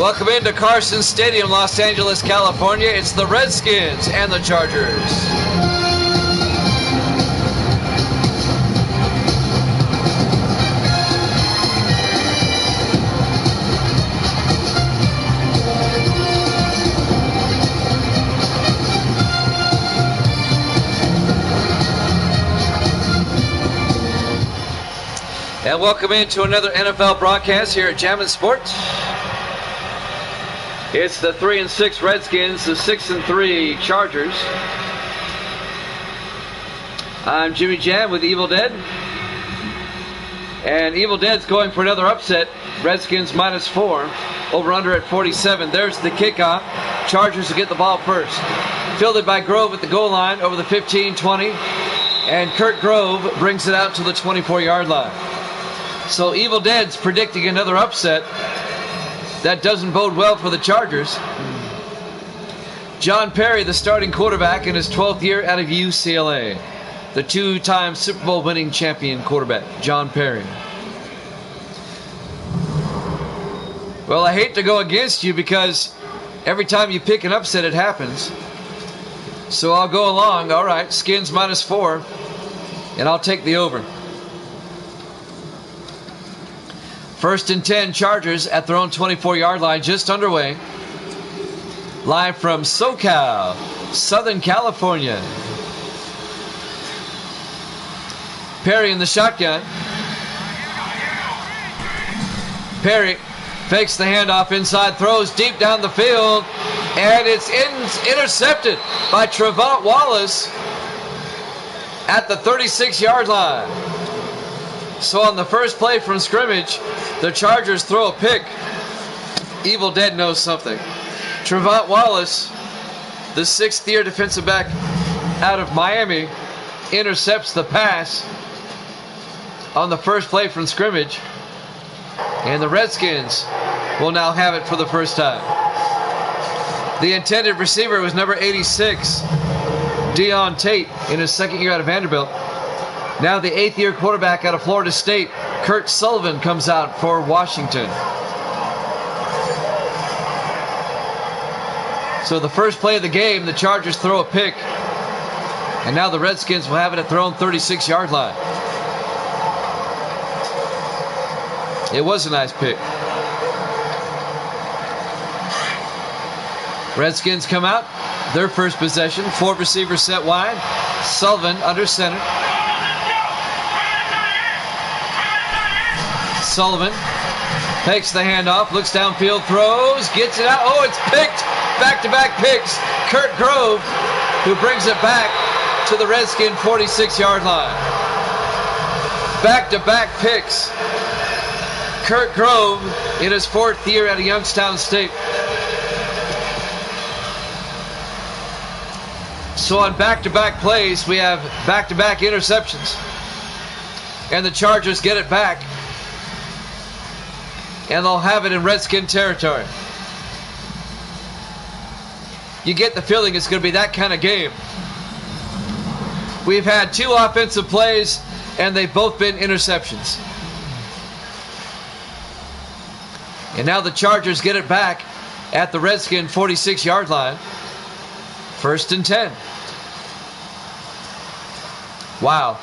Welcome into Carson Stadium, Los Angeles, California. It's the Redskins and the Chargers. And welcome into another NFL broadcast here at Jammin' Sports. It's the 3-6 Redskins, the 6-3 Chargers. I'm Jimmy Jam with Evil Dead. And Evil Dead's going for another upset. Redskins -4. Over under at 47. There's the kickoff. Chargers will get the ball first. Fielded by Grove at the goal line over the 15-20. And Kurt Grove brings it out to the 24-yard line. So Evil Dead's predicting another upset. That doesn't bode well for the Chargers. John Perry, the starting quarterback in his 12th year out of UCLA. The two-time Super Bowl winning champion quarterback, John Perry. Well, I hate to go against you because every time you pick an upset, it happens. So I'll go along. All right, Skins -4, and I'll take the over. 1st and 10, Chargers at their own 24-yard line, just underway. Live from SoCal, Southern California. Perry in the shotgun. Perry fakes the handoff inside, throws deep down the field, and it's intercepted by Trevont Wallace at the 36-yard line. So on the first play from scrimmage, the Chargers throw a pick. Evil Dead knows something. Trevont Wallace, the 6th-year defensive back out of Miami, intercepts the pass on the first play from scrimmage. And the Redskins will now have it for the first time. The intended receiver was number 86, Deon Tate, in his 2nd year out of Vanderbilt. Now the 8th-year quarterback out of Florida State, Kurt Sullivan, comes out for Washington. So the first play of the game, the Chargers throw a pick. And now the Redskins will have it at their own 36-yard line. It was a nice pick. Redskins come out. Their first possession. 4 receivers set wide. Sullivan under center. Sullivan takes the handoff, looks downfield, throws, gets it out. Oh, it's picked. Back-to-back picks. Kurt Grove, who brings it back to the Redskin 46-yard line. Back-to-back picks. Kurt Grove in his 4th year at Youngstown State. So on back-to-back plays, we have back-to-back interceptions. And the Chargers get it back. And they'll have it in Redskin territory. You get the feeling it's going to be that kind of game. We've had 2 offensive plays, and they've both been interceptions. And now the Chargers get it back at the Redskin 46-yard line. 1st and 10. Wow.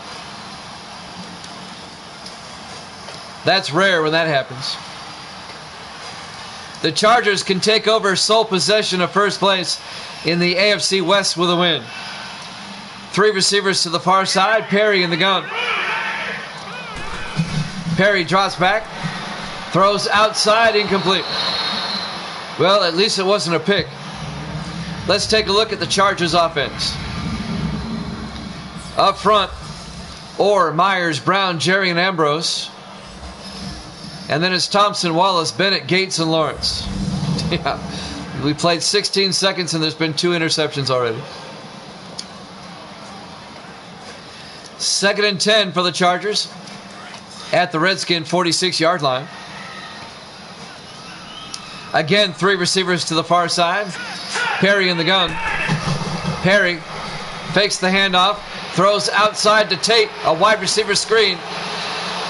That's rare when that happens. The Chargers can take over sole possession of first place in the AFC West with a win. 3 receivers to the far side. Perry in the gun. Perry drops back. Throws outside, incomplete. Well, at least it wasn't a pick. Let's take a look at the Chargers offense. Up front, Orr, Myers, Brown, Jerry, and Ambrose. And then it's Thompson, Wallace, Bennett, Gates, and Lawrence. Yeah. We played 16 seconds and there's been 2 interceptions already. 2nd and 10 for the Chargers at the Redskin 46-yard line. Again, 3 receivers to the far side. Perry in the gun. Perry fakes the handoff, throws outside to Tate, a wide receiver screen.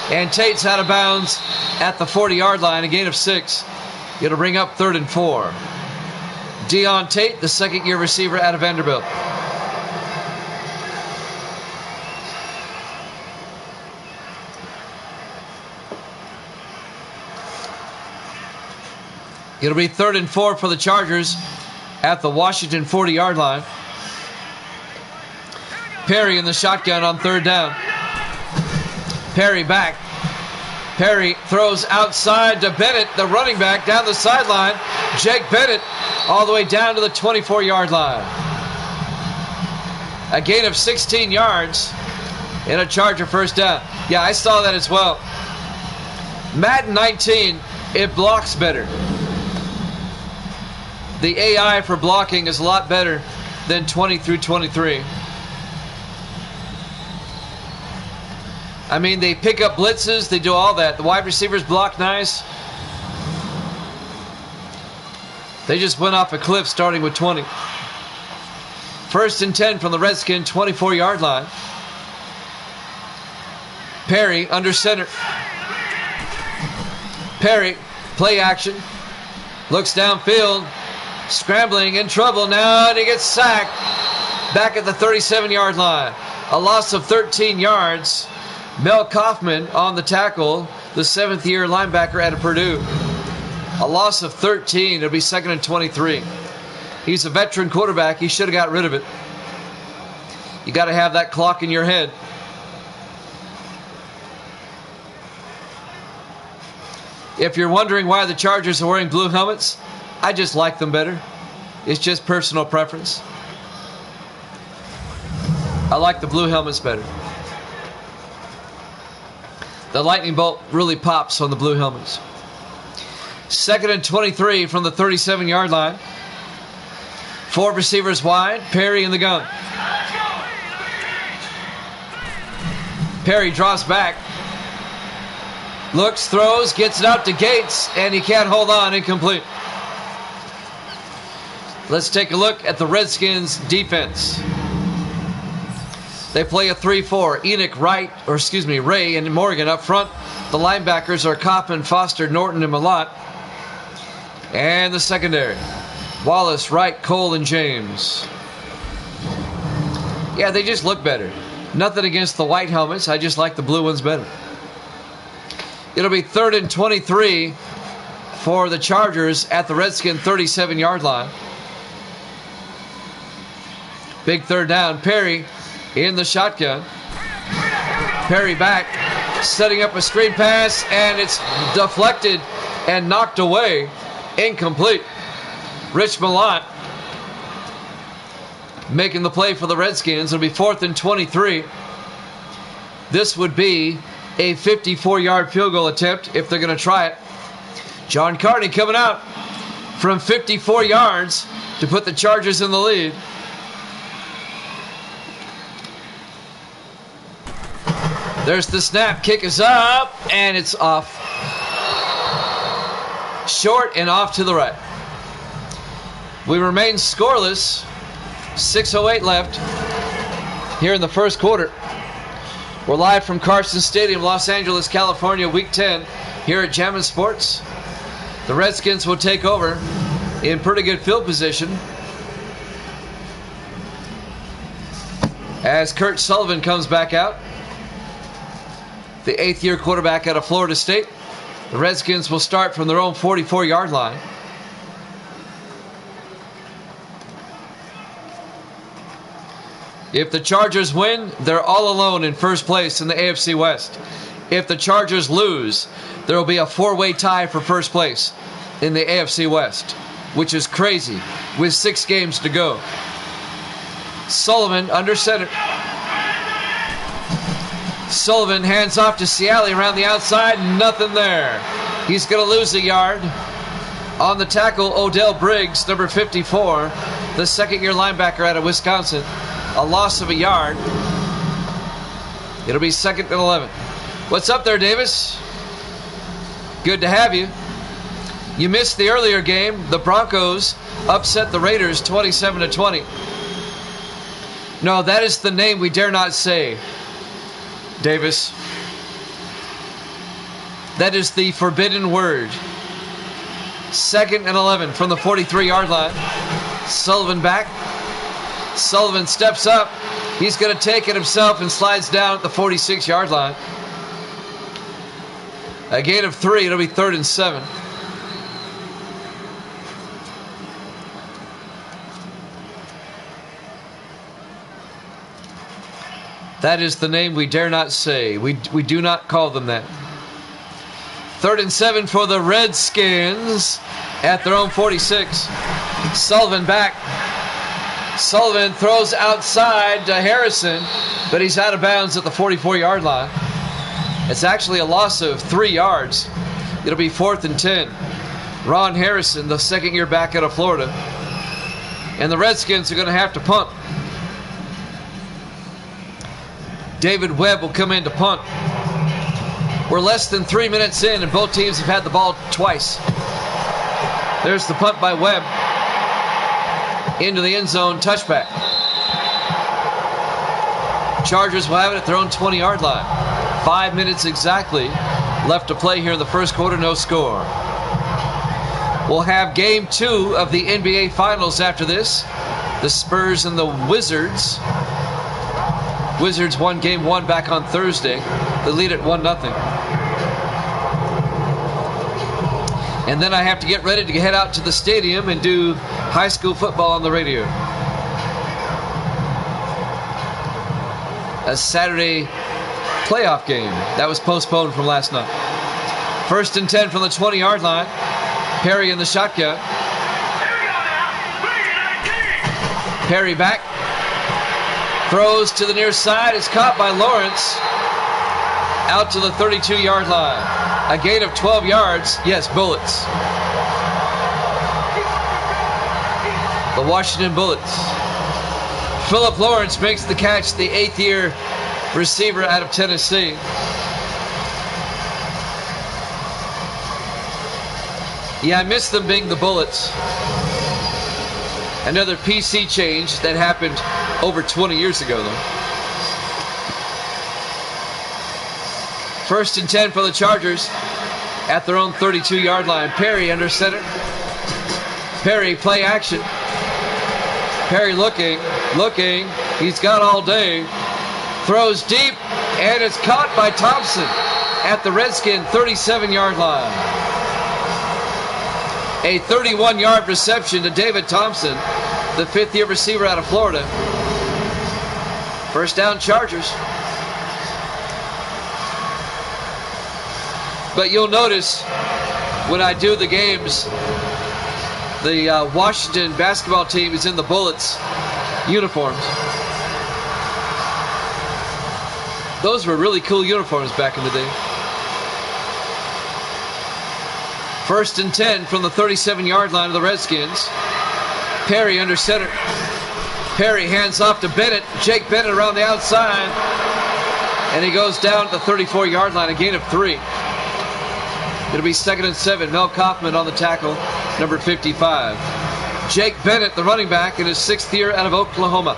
And Tate's out of bounds at the 40-yard line, a gain of 6. It'll bring up 3rd and 4. Deon Tate, the second-year receiver out of Vanderbilt. It'll be 3rd and 4 for the Chargers at the Washington 40-yard line. Perry in the shotgun on 3rd down. Perry back. Perry throws outside to Bennett, the running back, down the sideline. Jake Bennett all the way down to the 24-yard line. A gain of 16 yards and a Charger first down. Yeah, I saw that as well. Madden 19, it blocks better. The AI for blocking is a lot better than 20 through 23. I mean, they pick up blitzes, they do all that. The wide receivers block nice. They just went off a cliff starting with 20. 1st and 10 from the Redskin 24-yard line. Perry under center. Perry, play action. Looks downfield. Scrambling, in trouble now, and he gets sacked. Back at the 37-yard line. A loss of 13 yards. Mel Kaufman on the tackle, the 7th-year linebacker out of Purdue. A loss of 13. It'll be 2nd and 23. He's a veteran quarterback. He should have got rid of it. You got to have that clock in your head. If you're wondering why the Chargers are wearing blue helmets, I just like them better. It's just personal preference. I like the blue helmets better. The lightning bolt really pops on the blue helmets. 2nd and 23 from the 37-yard line. 4 receivers wide. Perry in the gun. Perry drops back. Looks, throws, gets it out to Gates, and he can't hold on. Incomplete. Let's take a look at the Redskins defense. They play a 3-4. Ray and Morgan up front. The linebackers are Coppin, Foster, Norton, and Malott. And the secondary. Wallace, Wright, Cole, and James. Yeah, they just look better. Nothing against the white helmets. I just like the blue ones better. It'll be 3rd and 23 for the Chargers at the Redskin 37-yard line. Big 3rd down. Perry in the shotgun. Perry back, setting up a screen pass, and it's deflected and knocked away. Incomplete. Rich Malott making the play for the Redskins. It'll be 4th and 23. This would be a 54-yard field goal attempt if they're going to try it. John Carney coming out from 54 yards to put the Chargers in the lead. There's the snap. Kick is up, and it's off. Short and off to the right. We remain scoreless. 6:08 left here in the first quarter. We're live from Carson Stadium, Los Angeles, California, Week 10 here at Jammin' Sports. The Redskins will take over in pretty good field position as Kurt Sullivan comes back out. The 8th-year quarterback out of Florida State. The Redskins will start from their own 44-yard line. If the Chargers win, they're all alone in first place in the AFC West. If the Chargers lose, there will be a 4-way tie for first place in the AFC West, which is crazy with 6 games to go. Sullivan under center. Sullivan hands off to Ciali around the outside. Nothing there. He's going to lose a yard. On the tackle, Odell Briggs, number 54, the 2nd-year linebacker out of Wisconsin. A loss of a yard. It'll be 2nd and 11. What's up there, Davis? Good to have you. You missed the earlier game. The Broncos upset the Raiders 27-20. No, that is the name we dare not say, Davis. That is the forbidden word. 2nd and 11 from the 43-yard line. Sullivan back. Sullivan steps up. He's going to take it himself and slides down at the 46-yard line. A gain of 3. It'll be 3rd and 7. That is the name we dare not say. We do not call them that. 3rd and 7 for the Redskins at their own 46. Sullivan back. Sullivan throws outside to Harrison, but he's out of bounds at the 44-yard line. It's actually a loss of 3 yards. It'll be 4th and 10. Ron Harrison, the second-year back out of Florida. And the Redskins are going to have to punt. David Webb will come in to punt. We're less than 3 minutes in, and both teams have had the ball twice. There's the punt by Webb. Into the end zone, touchback. Chargers will have it at their own 20-yard line. 5 minutes exactly left to play here in the first quarter, no score. We'll have game 2 of the NBA Finals after this. The Spurs and the Wizards. Wizards won game 1 back on Thursday. They lead at 1-0. And then I have to get ready to head out to the stadium and do high school football on the radio. A Saturday playoff game. That was postponed from last night. 1st and 10 from the 20-yard line. Perry in the shotgun. Perry back. Throws to the near side. Is caught by Lawrence. Out to the 32-yard line. A gain of 12 yards. Yes, Bullets. The Washington Bullets. Philip Lawrence makes the catch, the 8th-year receiver out of Tennessee. Yeah, I miss them being the Bullets. Another PC change that happened over 20 years ago, though. 1st and 10 for the Chargers at their own 32-yard line. Perry under center. Perry, play action. Perry looking. He's got all day. Throws deep, and it's caught by Thompson at the Redskin 37-yard line. A 31-yard reception to David Thompson, the 5th-year receiver out of Florida. First down, Chargers. But you'll notice when I do the games, the Washington basketball team is in the Bullets uniforms. Those were really cool uniforms back in the day. 1st and 10 from the 37-yard line of the Redskins. Perry under center. Perry hands off to Bennett. Jake Bennett around the outside. And he goes down at the 34-yard line, a gain of 3. It'll be 2nd and 7. Mel Kaufman on the tackle, number 55. Jake Bennett, the running back, in his 6th year out of Oklahoma.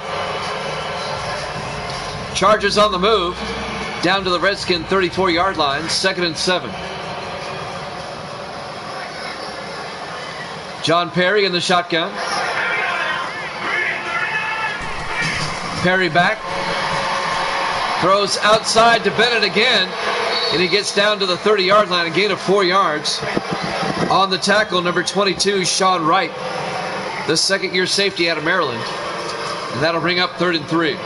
Chargers on the move. Down to the Redskin 34-yard line, 2nd and 7. John Perry in the shotgun. Perry back. Throws outside to Bennett again. And he gets down to the 30-yard line, a gain of 4 yards. On the tackle, number 22, Sean Wright, the 2nd-year safety out of Maryland. And that'll bring up 3rd and 3.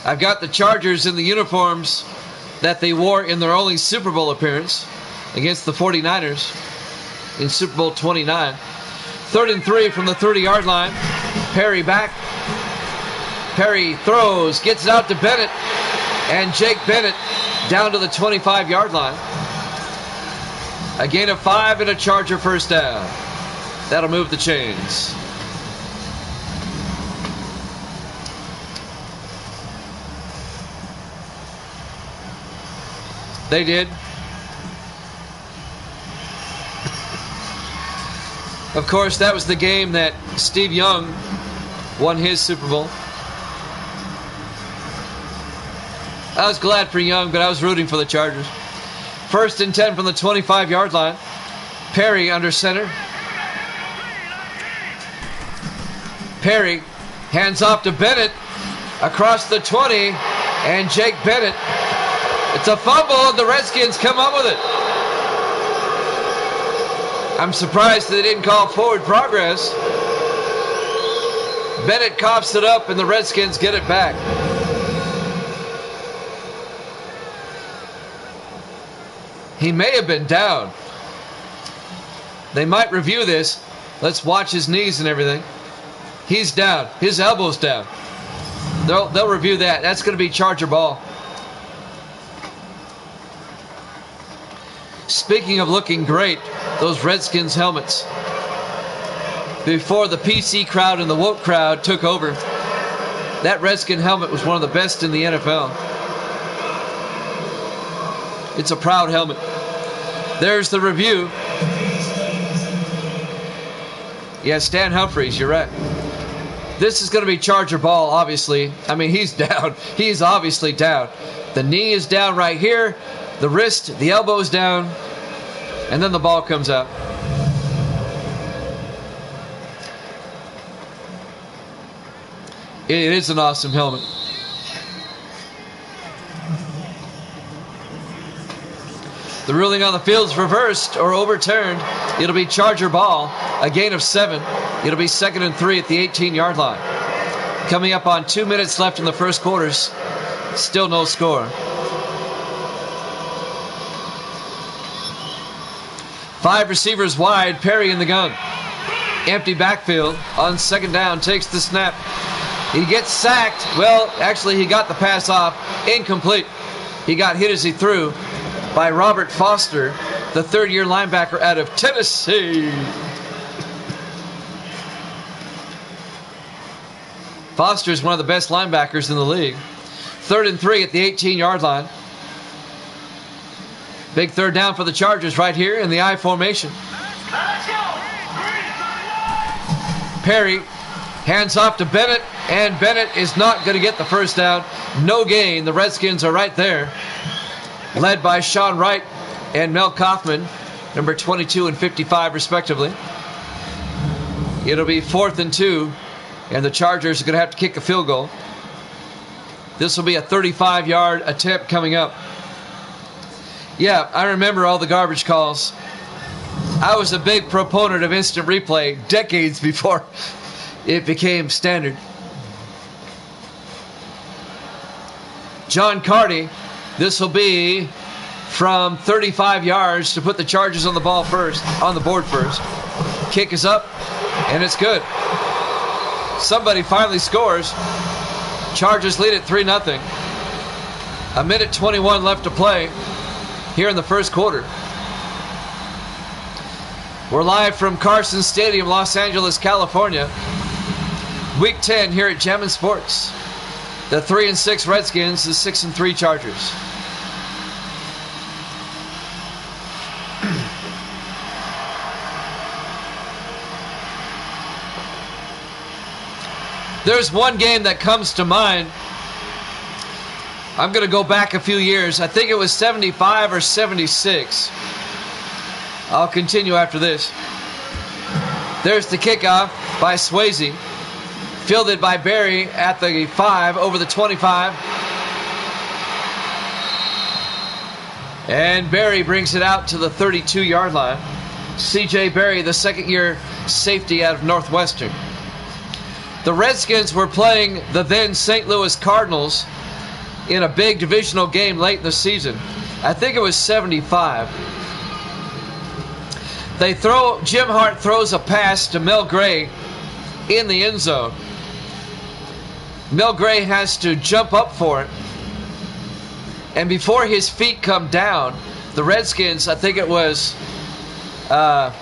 I've got the Chargers in the uniforms that they wore in their only Super Bowl appearance against the 49ers in Super Bowl 29. 3rd and 3 from the 30-yard line. Perry back. Perry throws, gets it out to Bennett, and Jake Bennett down to the 25-yard line. A gain of 5 and a Charger first down. That'll move the chains. They did. Of course, that was the game that Steve Young won his Super Bowl. I was glad for Young, but I was rooting for the Chargers. 1st and 10 from the 25-yard line. Perry under center. Perry hands off to Bennett across the 20, and Jake Bennett. It's a fumble, and the Redskins come up with it. I'm surprised they didn't call forward progress. Bennett coughs it up, and the Redskins get it back. He may have been down. They might review this. Let's watch his knees and everything. He's down. His elbow's down. They'll review that. That's going to be Charger ball. Speaking of looking great, those Redskins helmets. Before the PC crowd and the woke crowd took over, that Redskin helmet was one of the best in the NFL. It's a proud helmet. There's the review. Yeah, Stan Humphries, you're right. This is going to be Charger ball, obviously. I mean, he's down. He's obviously down. The knee is down right here. The wrist, the elbow is down. And then the ball comes out. It is an awesome helmet. The ruling on the field is reversed or overturned. It'll be Charger ball, a gain of 7. It'll be 2nd and 3 at the 18-yard line. Coming up on 2 minutes left in the first quarters. Still no score. 5 receivers wide, Perry in the gun. Empty backfield on 2nd down, takes the snap. He gets sacked. Well, actually, he got the pass off. Incomplete. He got hit as he threw by Robert Foster, the 3rd-year linebacker out of Tennessee. Foster is one of the best linebackers in the league. 3rd and 3 at the 18-yard line. Big 3rd down for the Chargers right here in the I formation. Perry hands off to Bennett, and Bennett is not going to get the first down. No gain. The Redskins are right there, led by Sean Wright and Mel Kaufman, number 22 and 55 respectively. It'll be 4th and 2, and the Chargers are going to have to kick a field goal. This will be a 35-yard attempt coming up. Yeah, I remember all the garbage calls. I was a big proponent of instant replay decades before it became standard. John Carty, this will be from 35 yards to put the Chargers on the board first. Kick is up, and it's good. Somebody finally scores. Chargers lead at 3-0. 1:21 left to play here in the first quarter. We're live from Carson Stadium, Los Angeles, California. Week 10 here at Jammin' Sports. The 3-6 Redskins, the 6-3 Chargers. There's one game that comes to mind. I'm going to go back a few years. I think it was 75 or 76. I'll continue after this. There's the kickoff by Swayze. Fielded by Barry at the 5 over the 25. And Barry brings it out to the 32-yard line. C.J. Barry, the 2nd-year safety out of Northwestern. The Redskins were playing the then St. Louis Cardinals in a big divisional game late in the season. I think it was 75. Jim Hart throws a pass to Mel Gray in the end zone. Mel Gray has to jump up for it. And before his feet come down, the Redskins, I think it was, what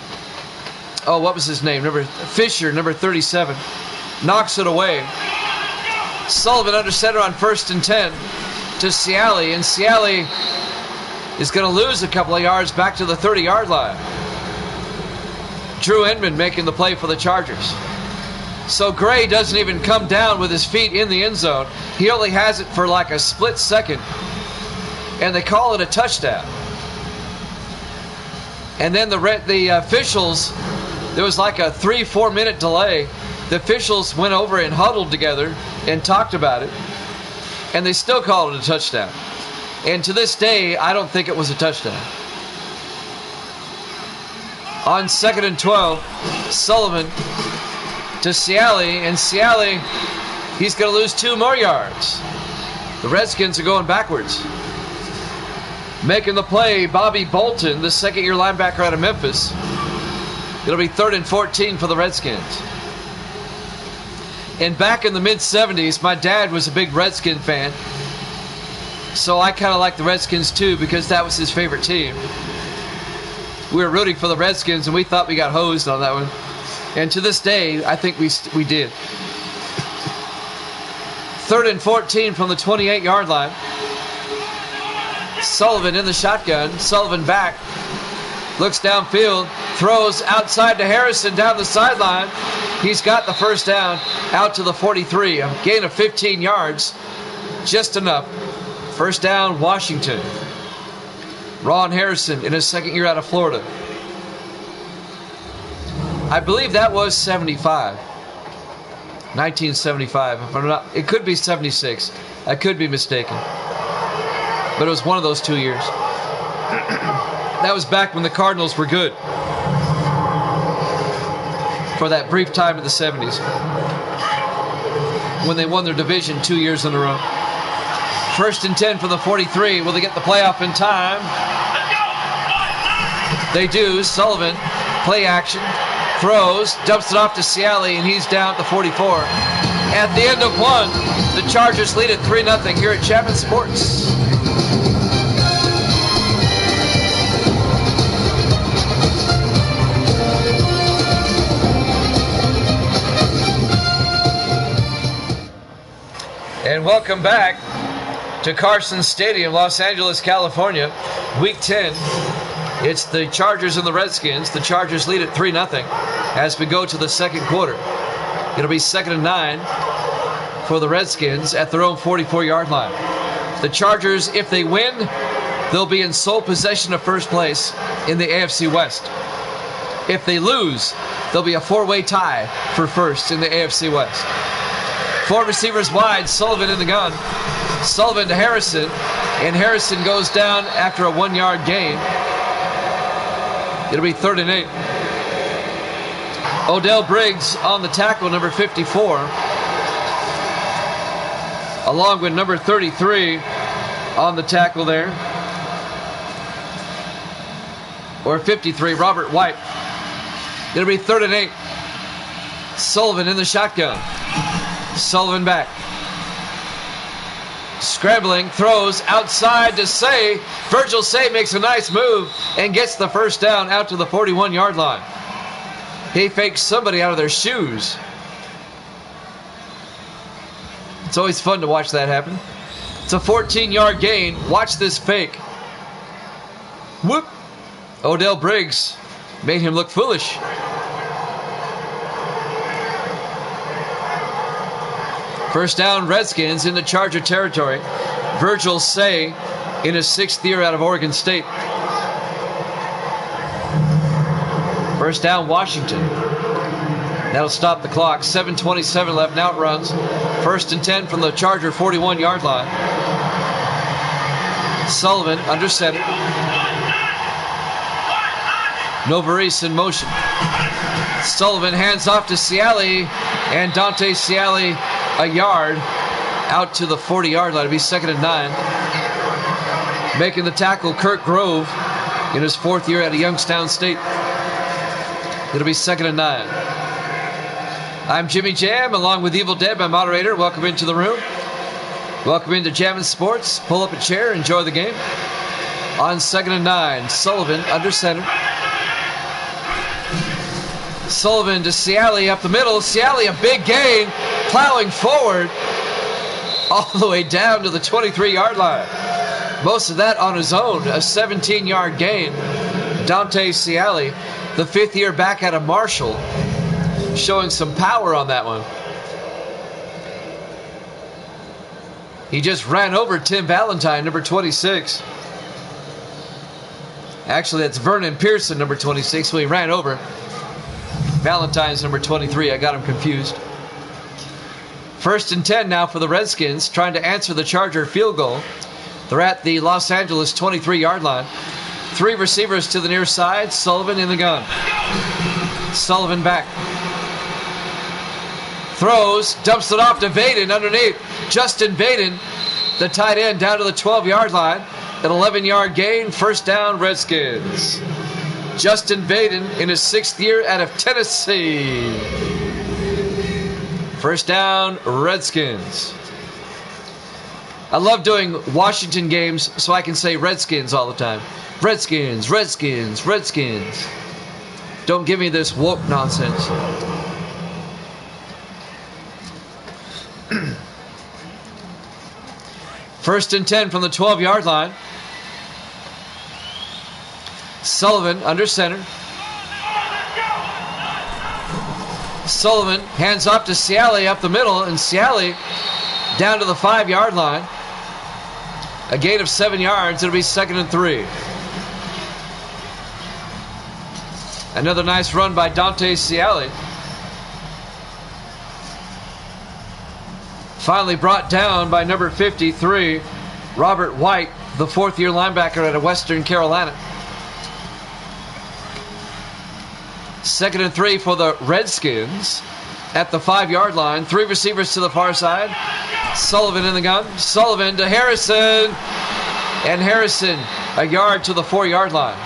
was his name? Fisher, number 37, knocks it away. Sullivan under center on 1st and 10 to Ciali, and Ciali is going to lose a couple of yards back to the 30-yard line. Drew Inman making the play for the Chargers. So Gray doesn't even come down with his feet in the end zone. He only has it for like a split second. And they call it a touchdown. And then the officials, there was like a 3-4 minute delay. The officials went over and huddled together and talked about it. And they still called it a touchdown. And to this day, I don't think it was a touchdown. On 2nd and 12, Sullivan to Ciali, and Ciali, he's going to lose 2 more yards. The Redskins are going backwards. Making the play, Bobby Bolton, the second-year linebacker out of Memphis. It'll be 3rd and 14 for the Redskins. And back in the mid-'70s, my dad was a big Redskin fan. So I kind of like the Redskins too because that was his favorite team. We were rooting for the Redskins and we thought we got hosed on that one. And to this day, I think we did. 3rd and 14 from the 28-yard line. Sullivan in the shotgun. Sullivan back. Looks downfield. Throws outside to Harrison down the sideline. He's got the first down out to the 43. A gain of 15 yards. Just enough. First down, Washington. Ron Harrison in his second year out of Florida. I believe that was 75. 1975. If I'm not, it could be 76. I could be mistaken. But it was one of those 2 years. That was back when the Cardinals were good. For that brief time in the 70s. When they won their division 2 years in a row. 1st and 10 for the 43. Will they get the playoff in time? They do. Sullivan, play action. Throws, dumps it off to Ciali, and he's down at the 44. At the end of one, the Chargers lead at 3-0 here at Chapman Sports. And welcome back to Carson Stadium, Los Angeles, California. Week 10. It's the Chargers and the Redskins. The Chargers lead at 3-0 as we go to the second quarter. It'll be 2nd and 9 for the Redskins at their own 44-yard line. The Chargers, if they win, they'll be in sole possession of first place in the AFC West. If they lose, there'll be a 4-way tie for first in the AFC West. 4 receivers wide, Sullivan in the gun. Sullivan to Harrison, and Harrison goes down after a 1-yard gain. It'll be 3rd and 8. Odell Briggs on the tackle, number 54. Along with number 33 on the tackle there. Or 53, Robert White. It'll be 3rd and 8. Sullivan in the shotgun. Sullivan back. Scrambling, throws outside to Say. Virgil Say makes a nice move and gets the first down out to the 41-yard line. He fakes somebody out of their shoes. It's always fun to watch that happen. It's a 14-yard gain. Watch this fake. Whoop. Odell Briggs made him look foolish. First down, Redskins into Charger territory. Virgil Say in his 6th year out of Oregon State. First down, Washington. That'll stop the clock. 7:27 left. Now it runs. 1st and 10 from the Charger 41-yard line. Sullivan under center. Novaris in motion. Sullivan hands off to Ciali, and Dante Ciali a yard out to the 40-yard line. It'll be 2nd and 9. Making the tackle, Kirk Grove in his 4th year at Youngstown State. It'll be 2nd and 9. I'm Jimmy Jam, along with Evil Dead, my moderator. Welcome into the room. Welcome into Jammin' Sports. Pull up a chair, enjoy the game. On 2nd and 9, Sullivan under center. Sullivan to Ciali up the middle. Ciali a big gain, plowing forward all the way down to the 23-yard line. Most of that on his own, a 17-yard gain. Dante Ciali, the 5th year back out of Marshall, showing some power on that one. He just ran over Tim Valentine, number 26. Actually, that's Vernon Pearson, number 26, who he ran over. Valentine's number 23. I got him confused. 1st and 10 now for the Redskins, trying to answer the Charger field goal. They're at the Los Angeles 23-yard line. 3 receivers to the near side. Sullivan in the gun. Sullivan back. Throws, dumps it off to Vaden underneath. Justin Vaden, the tight end, down to the 12-yard line. An 11-yard gain, 1st down, Redskins. Justin Vaden in his 6th year out of Tennessee. 1st down, Redskins. I love doing Washington games so I can say Redskins all the time. Redskins, Redskins, Redskins. Don't give me this woke nonsense. First and 10 from the 12-yard line. Sullivan under center. Sullivan hands off to Ciali up the middle, and Ciali down to the 5-yard line. A gain of 7 yards. It'll be 2nd and 3. Another nice run by Dante Ciali. Finally brought down by number 53, Robert White, the 4th-year linebacker out of Western Carolina. 2nd and 3 for the Redskins at the 5-yard line. 3 receivers to the far side. Sullivan in the gun. Sullivan to Harrison. And Harrison a yard to the 4-yard line.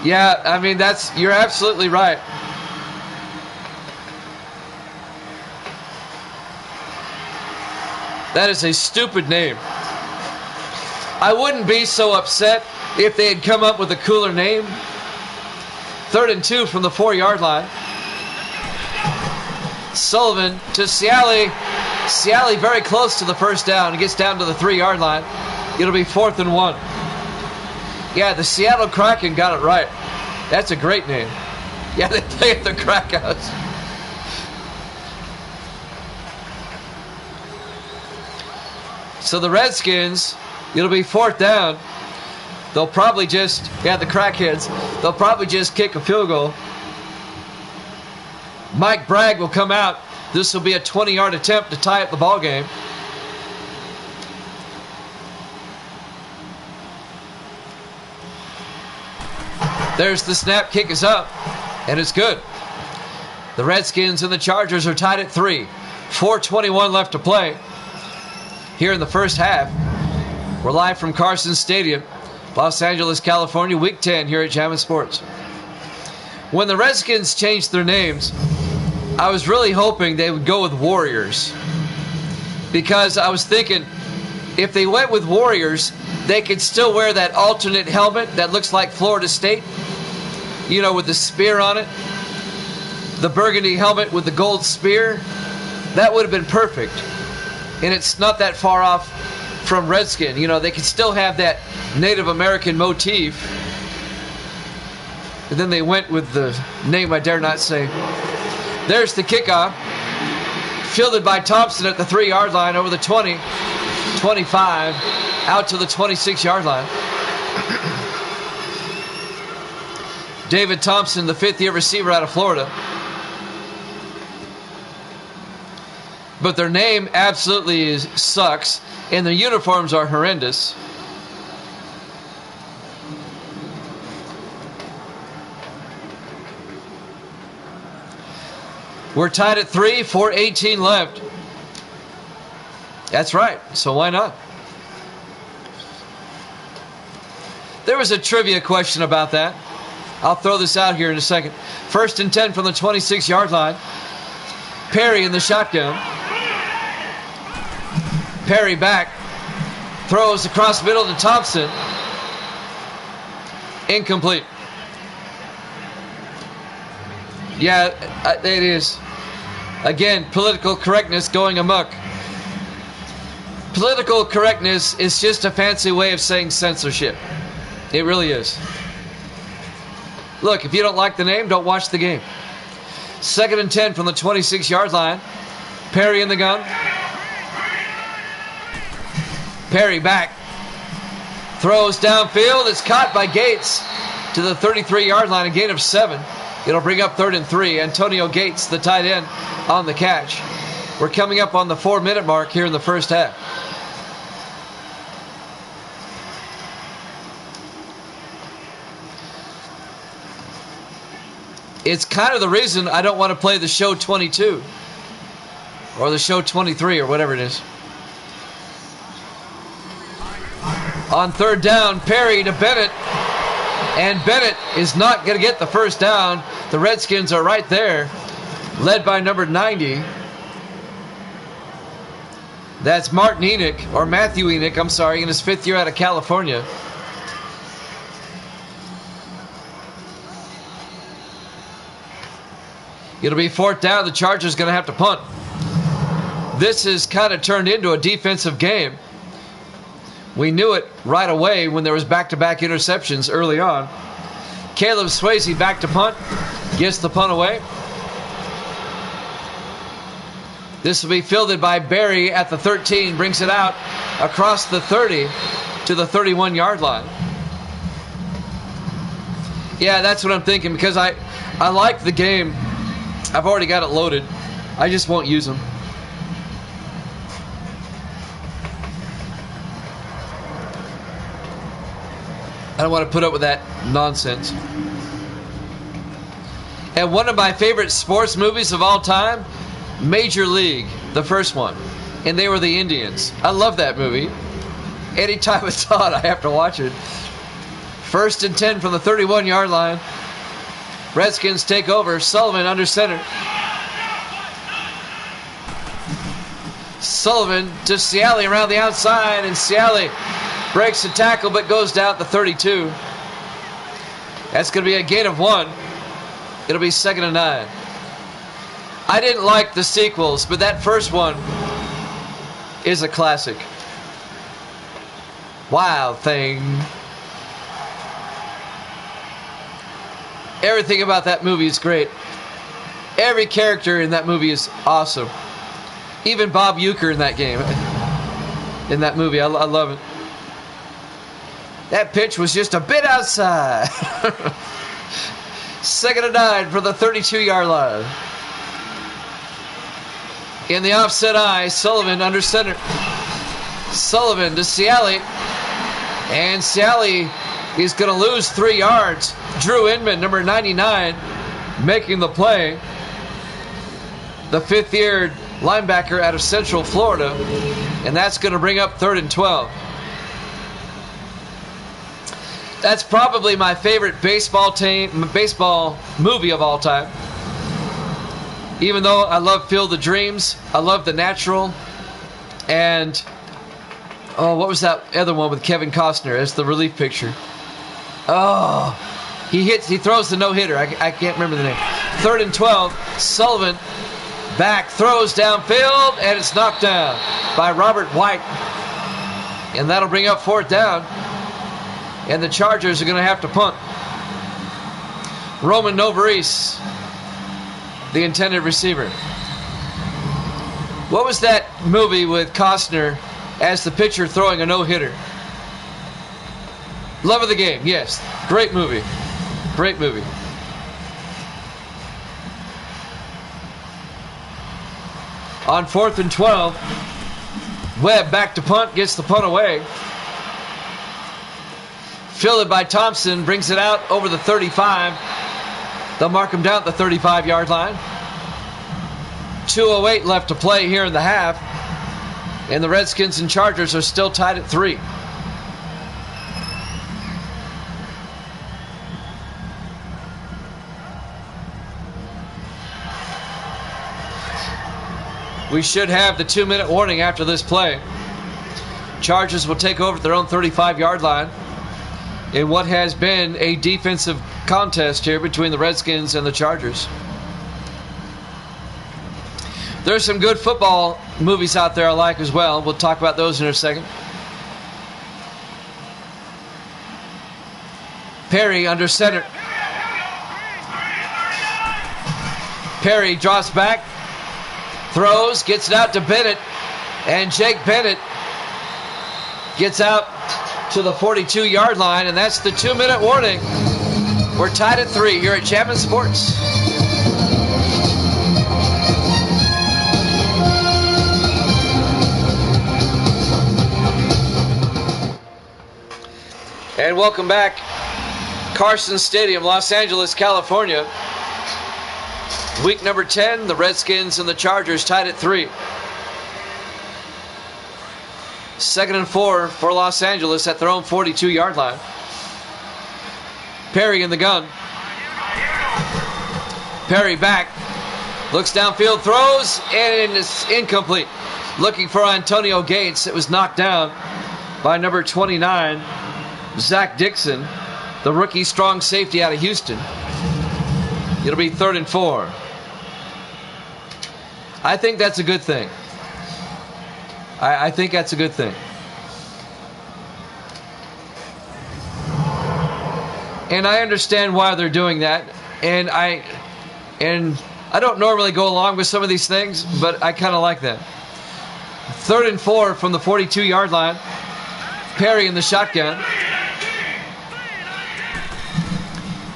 Yeah, I mean, you're absolutely right. That is a stupid name. I wouldn't be so upset if they had come up with a cooler name. 3rd and 2 from the 4-yard line. Sullivan to Ciali. Ciali very close to the 1st down. He gets down to the 3-yard line. It'll be 4th and 1. Yeah, the Seattle Kraken got it right. That's a great name. Yeah, they play at the Crackhouse. So the Redskins, it'll be 4th down. They'll probably just, the Crackheads, they'll probably just kick a field goal. Mike Bragg will come out. This will be a 20-yard attempt to tie up the ball game. There's the snap, kick is up, and it's good. The Redskins and the Chargers are tied at 3. 4:21 left to play here in the first half. We're live from Carson Stadium, Los Angeles, California, Week 10 here at Jammin' Sports. When the Redskins changed their names, I was really hoping they would go with Warriors. Because I was thinking, if they went with Warriors, they could still wear that alternate helmet that looks like Florida State. You know, with the spear on it. The burgundy helmet with the gold spear. That would have been perfect. And it's not that far off from Redskin. You know, they could still have that Native American motif. And then they went with the name I dare not say. There's the kickoff. Fielded by Thompson at the 3-yard line over the 20, 25, out to the 26-yard line. David Thompson, the 5th-year receiver out of Florida. But their name absolutely sucks, and their uniforms are horrendous. We're tied at 3, 4:18 left. That's right, so why not? There was a trivia question about that. I'll throw this out here in a second. 1st and 10 from the 26-yard line. Perry in the shotgun. Perry back. Throws across the middle to Thompson. Incomplete. Yeah, it is. Again, political correctness going amok. Political correctness is just a fancy way of saying censorship. It really is. Look, if you don't like the name, don't watch the game. 2nd and 10 from the 26-yard line. Perry in the gun. Perry back. Throws downfield. It's caught by Gates to the 33-yard line. A gain of 7. It'll bring up 3rd and 3. Antonio Gates, the tight end, on the catch. We're coming up on the 4-minute mark here in the first half. It's kind of the reason I don't want to play the show 22 or the show 23 or whatever it is. On 3rd down, Perry to Bennett. And Bennett is not going to get the first down. The Redskins are right there, led by number 90. That's Martin Enoch, or Matthew Enoch, I'm sorry, in his 5th year out of California. It'll be 4th down. The Chargers going to have to punt. This has kind of turned into a defensive game. We knew it right away when there was back-to-back interceptions early on. Caleb Swayze back to punt. Gets the punt away. This will be fielded by Barry at the 13. Brings it out across the 30 to the 31-yard line. Yeah, that's what I'm thinking because I like the game. I've already got it loaded. I just won't use them. I don't want to put up with that nonsense. And one of my favorite sports movies of all time, Major League, the first one. And they were the Indians. I love that movie. Anytime it's on, I have to watch it. 1st and 10 from the 31-yard line. Redskins take over. Sullivan under center. Sullivan to Ciali around the outside, and Ciali breaks the tackle but goes down at the 32. That's going to be a gain of 1. It'll be 2nd and 9. I didn't like the sequels, but that first one is a classic. Wild Thing. Everything about that movie is great. Every character in that movie is awesome. Even Bob Uecker in that game. In that movie. I love it. That pitch was just a bit outside. 2nd and 9 for the 32-yard line. In the offset eye, Sullivan under center. Sullivan to Ciali. And Ciali is going to lose 3 yards. Drew Inman, number 99, making the play. The 5th-year linebacker out of Central Florida. And that's going to bring up 3rd and 12. That's probably my favorite baseball movie of all time. Even though I love Field of Dreams, I love The Natural, and what was that other one with Kevin Costner as the relief pitcher? Oh, he throws the no-hitter. I can't remember the name. 3rd and 12. Sullivan back, throws downfield, and it's knocked down by Robert White. And that'll bring up 4th down. And the Chargers are going to have to punt. Roman Novaris, the intended receiver. What was that movie with Costner as the pitcher throwing a no-hitter? Love of the Game, yes. Great movie. Great movie. On 4th and 12, Webb back to punt, gets the punt away. Fielded by Thompson, brings it out over the 35. They'll mark him down at the 35-yard line. 2:08 left to play here in the half. And the Redskins and Chargers are still tied at 3. We should have the 2-minute warning after this play. Chargers will take over at their own 35-yard line in what has been a defensive contest here between the Redskins and the Chargers. There's some good football movies out there I like as well. We'll talk about those in a second. Perry under center. Perry drops back, throws, gets it out to Bennett, and Jake Bennett gets out to the 42-yard line, and that's the 2-minute warning. We're tied at 3 here at Chapman Sports. And welcome back. Carson Stadium, Los Angeles, California. Week number 10, the Redskins and the Chargers tied at 3. 2nd and 4 for Los Angeles at their own 42-yard line. Perry in the gun. Perry back. Looks downfield, throws, and it's incomplete. Looking for Antonio Gates. It was knocked down by number 29, Zach Dixon, the rookie strong safety out of Houston. It'll be 3rd and 4. I think that's a good thing. I think that's a good thing. And I understand why they're doing that. And I don't normally go along with some of these things, but I kind of like that. 3rd and 4 from the 42-yard line. Perry in the shotgun.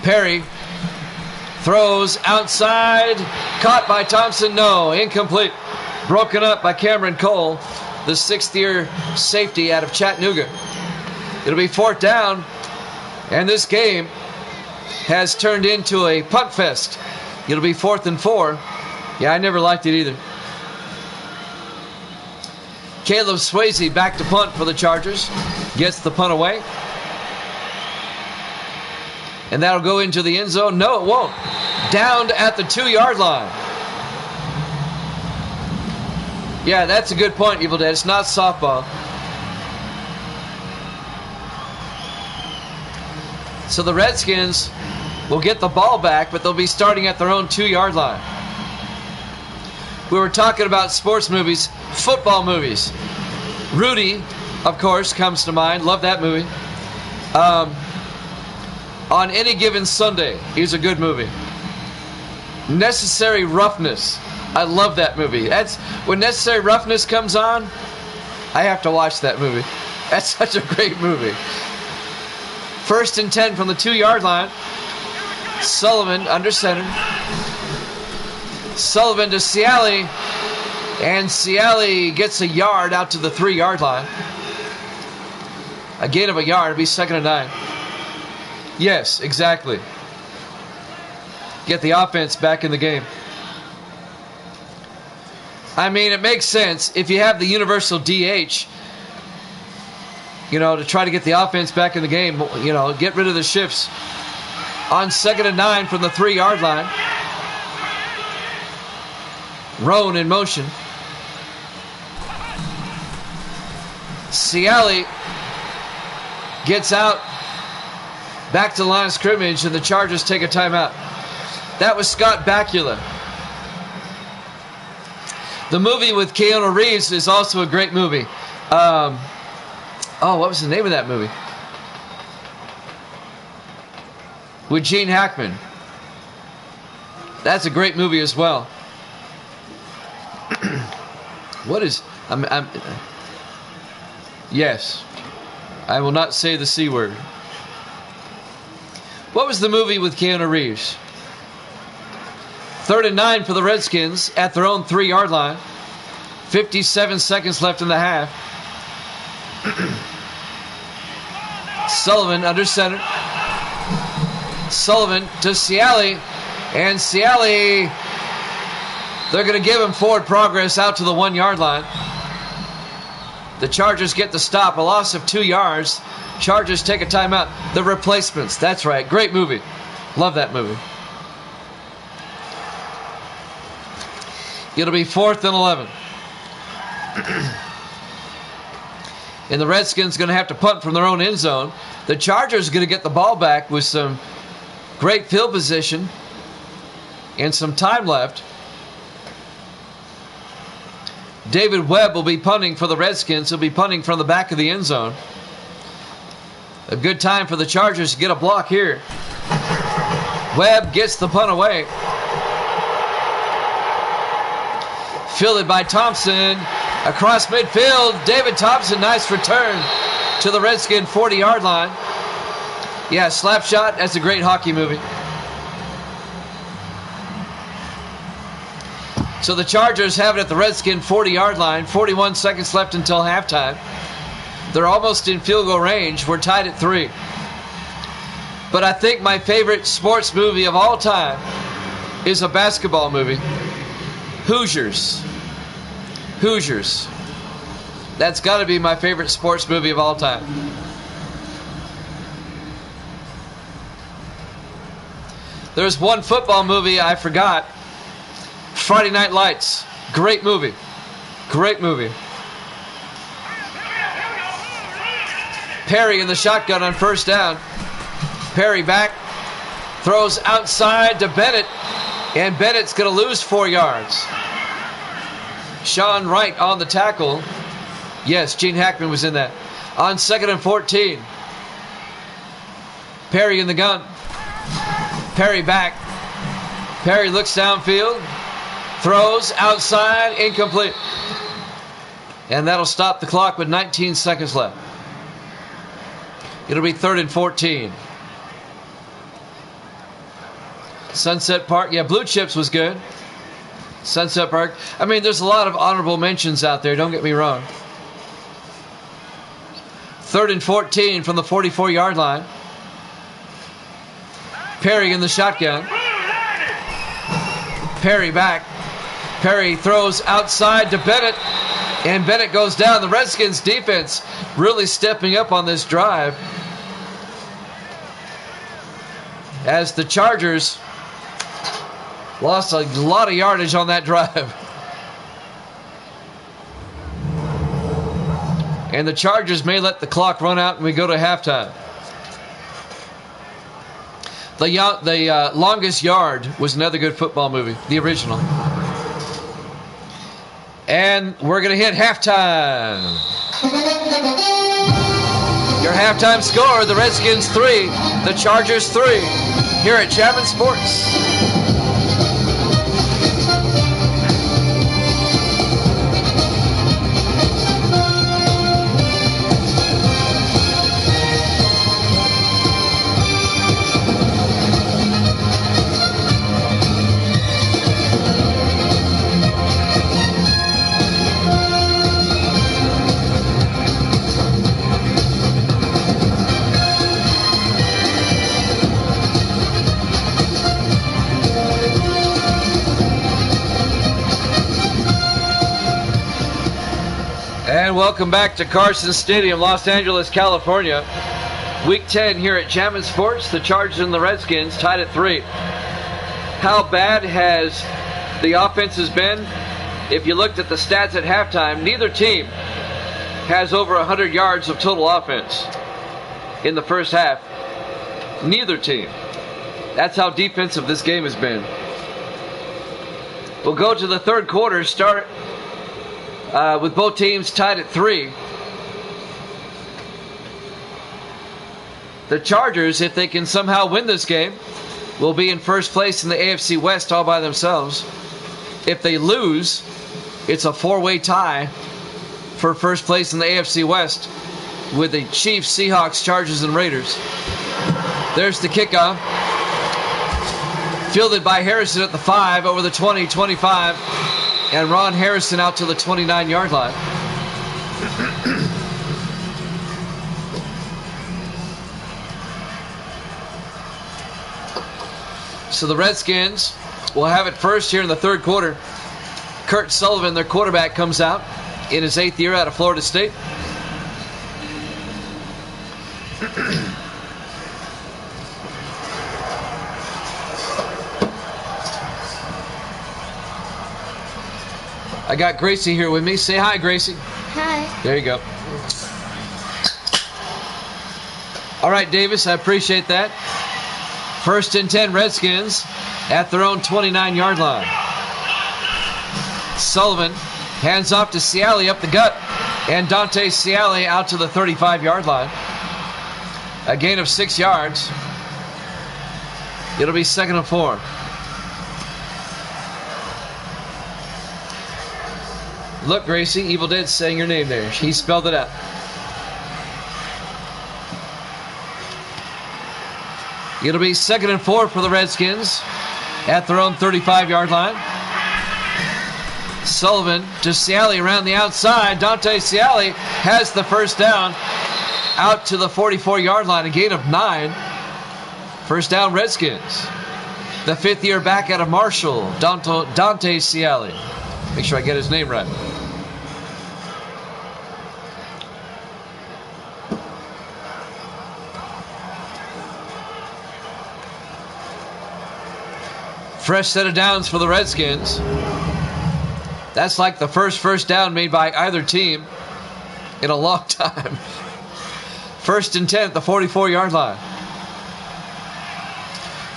Perry throws outside. Caught by Thompson. No, incomplete. Broken up by Cameron Cole, the 6th-year safety out of Chattanooga. It'll be 4th down, and this game has turned into a punt fest. It'll be 4th and 4. Yeah, I never liked it either. Caleb Swayze back to punt for the Chargers. Gets the punt away. And that'll go into the end zone. No, it won't. Down at the 2-yard line. Yeah, that's a good point, Evil Dead. It's not softball. So the Redskins will get the ball back, but they'll be starting at their own 2-yard line. We were talking about sports movies, football movies. Rudy, of course, comes to mind. Love that movie. On Any Given Sunday is a good movie. Necessary Roughness. I love that movie. That's when Necessary Roughness comes on, I have to watch that movie. That's such a great movie. 1st and 10 from the 2-yard line. Sullivan under center. Sullivan to Ciali, and Ciali gets a yard out to the 3-yard line. A gain of a yard. It'll be 2nd and 9. Yes, exactly. Get the offense back in the game. I mean, it makes sense if you have the universal DH, to try to get the offense back in the game, get rid of the shifts. On 2nd and 9 from the 3-yard line. Roan in motion. Ciali gets out back to the line of scrimmage, and the Chargers take a timeout. That was Scott Bakula. The movie with Keanu Reeves is also a great movie. What was the name of that movie? With Gene Hackman. That's a great movie as well. What is... Yes. I will not say the C word. What was the movie with Keanu Reeves? 3rd and 9 for the Redskins at their own 3-yard line. 57 seconds left in the half. Sullivan under center. Sullivan to Ciali. And Ciali, they're going to give him forward progress out to the 1-yard line. The Chargers get the stop. A loss of 2 yards. Chargers take a timeout. The Replacements. That's right. Great movie. Love that movie. It'll be 4th and 11. And the Redskins going to have to punt from their own end zone. The Chargers are going to get the ball back with some great field position and some time left. David Webb will be punting for the Redskins. He'll be punting from the back of the end zone. A good time for the Chargers to get a block here. Webb gets the punt away. Fielded by Thompson. Across midfield, David Thompson, nice return to the Redskin 40-yard line. Yeah, Slapshot, that's a great hockey movie. So the Chargers have it at the Redskin 40-yard line. 41 seconds left until halftime. They're almost in field goal range. We're tied at 3. But I think my favorite sports movie of all time is a basketball movie. Hoosiers. Hoosiers. That's got to be my favorite sports movie of all time. There's one football movie I forgot. Friday Night Lights. Great movie. Great movie. Perry in the shotgun on first down. Perry back. Throws outside to Bennett. And Bennett's going to lose 4 yards. Sean Wright on the tackle. Yes, Gene Hackman was in that. On 2nd and 14. Perry in the gun. Perry back. Perry looks downfield. Throws outside. Incomplete. And that'll stop the clock with 19 seconds left. It'll be 3rd and 14. Sunset Park. Yeah, Blue Chips was good. Sunset Park. I mean, there's a lot of honorable mentions out there. Don't get me wrong. 3rd and 14 from the 44-yard line. Perry in the shotgun. Perry back. Perry throws outside to Bennett. And Bennett goes down. The Redskins defense really stepping up on this drive. As the Chargers lost a lot of yardage on that drive. And the Chargers may let the clock run out and we go to halftime. The Longest Yard was another good football movie, the original. And we're going to hit halftime. Your halftime score, the Redskins 3, the Chargers 3, here at Chapman Sports. And welcome back to Carson Stadium, Los Angeles, California. Week 10 here at Chapman Sports. The Chargers and the Redskins tied at 3. How bad has the offenses been? If you looked at the stats at halftime, neither team has over 100 yards of total offense in the first half. Neither team. That's how defensive this game has been. We'll go to the third quarter, start with both teams tied at 3. The Chargers, if they can somehow win this game, will be in first place in the AFC West all by themselves. If they lose, it's a 4-way tie for first place in the AFC West with the Chiefs, Seahawks, Chargers, and Raiders. There's the kickoff. Fielded by Harrison at the 5, over the 20, 25. And Ron Harrison out to the 29-yard line. So the Redskins will have it first here in the third quarter. Kurt Sullivan, their quarterback, comes out in his 8th year out of Florida State. I got Gracie here with me. Say hi, Gracie. Hi. There you go. All right, Davis, I appreciate that. 1st and 10 Redskins at their own 29-yard line. Sullivan hands off to Ciali up the gut. And Dante Ciali out to the 35-yard line. A gain of 6 yards. It'll be 2nd and 4. Look, Gracie, Evil Dead's saying your name there. He spelled it out. It'll be 2nd and 4 for the Redskins at their own 35-yard line. Sullivan to Ciali around the outside. Dante Ciali has the first down out to the 44-yard line, a gain of 9. First down, Redskins. The 5th-year back out of Marshall, Dante Ciali. Make sure I get his name right. Fresh set of downs for the Redskins. That's like the first down made by either team in a long time. 1st and 10 at the 44-yard line.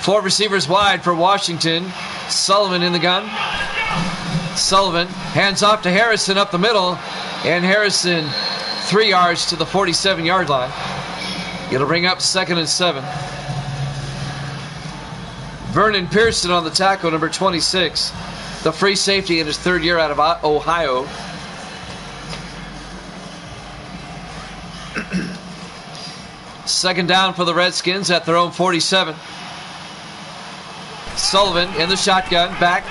4 receivers wide for Washington. Sullivan in the gun. Sullivan hands off to Harrison up the middle. And Harrison 3 yards to the 47-yard line. It'll bring up 2nd and 7. Vernon Pearson on the tackle, number 26. The free safety in his 3rd year out of Ohio. Second down for the Redskins at their own 47. Sullivan in the shotgun, back.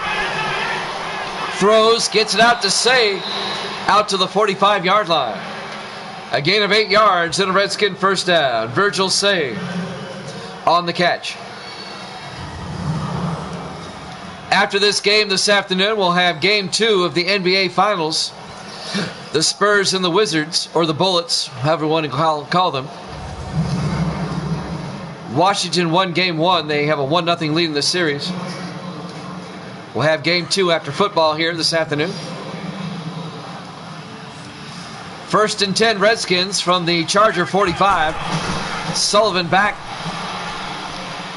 Throws, gets it out to Say, out to the 45-yard line. A gain of 8 yards and a Redskin first down. Virgil Say on the catch. After this game this afternoon, we'll have game 2 of the NBA Finals. The Spurs and the Wizards, or the Bullets, however you want to call them. Washington won game 1. They have a 1-0 lead in the series. We'll have game 2 after football here this afternoon. 1st and 10 Redskins from the Charger 45. Sullivan back.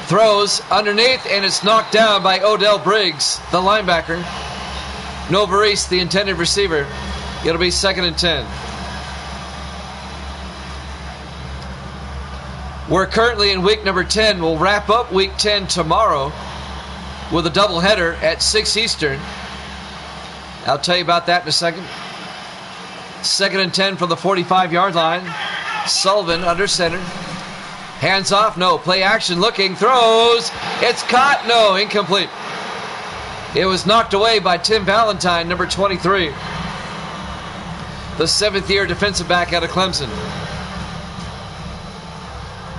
Throws underneath, and it's knocked down by Odell Briggs, the linebacker. Novarese, the intended receiver. It'll be 2nd and 10. We're currently in week number 10. We'll wrap up week 10 tomorrow with a doubleheader at 6 Eastern. I'll tell you about that in a second. 2nd and 10 from the 45-yard line. Sullivan under center. Hands off, no. Play action, looking, throws. It's caught, no. Incomplete. It was knocked away by Tim Valentine, number 23. The 7th-year defensive back out of Clemson.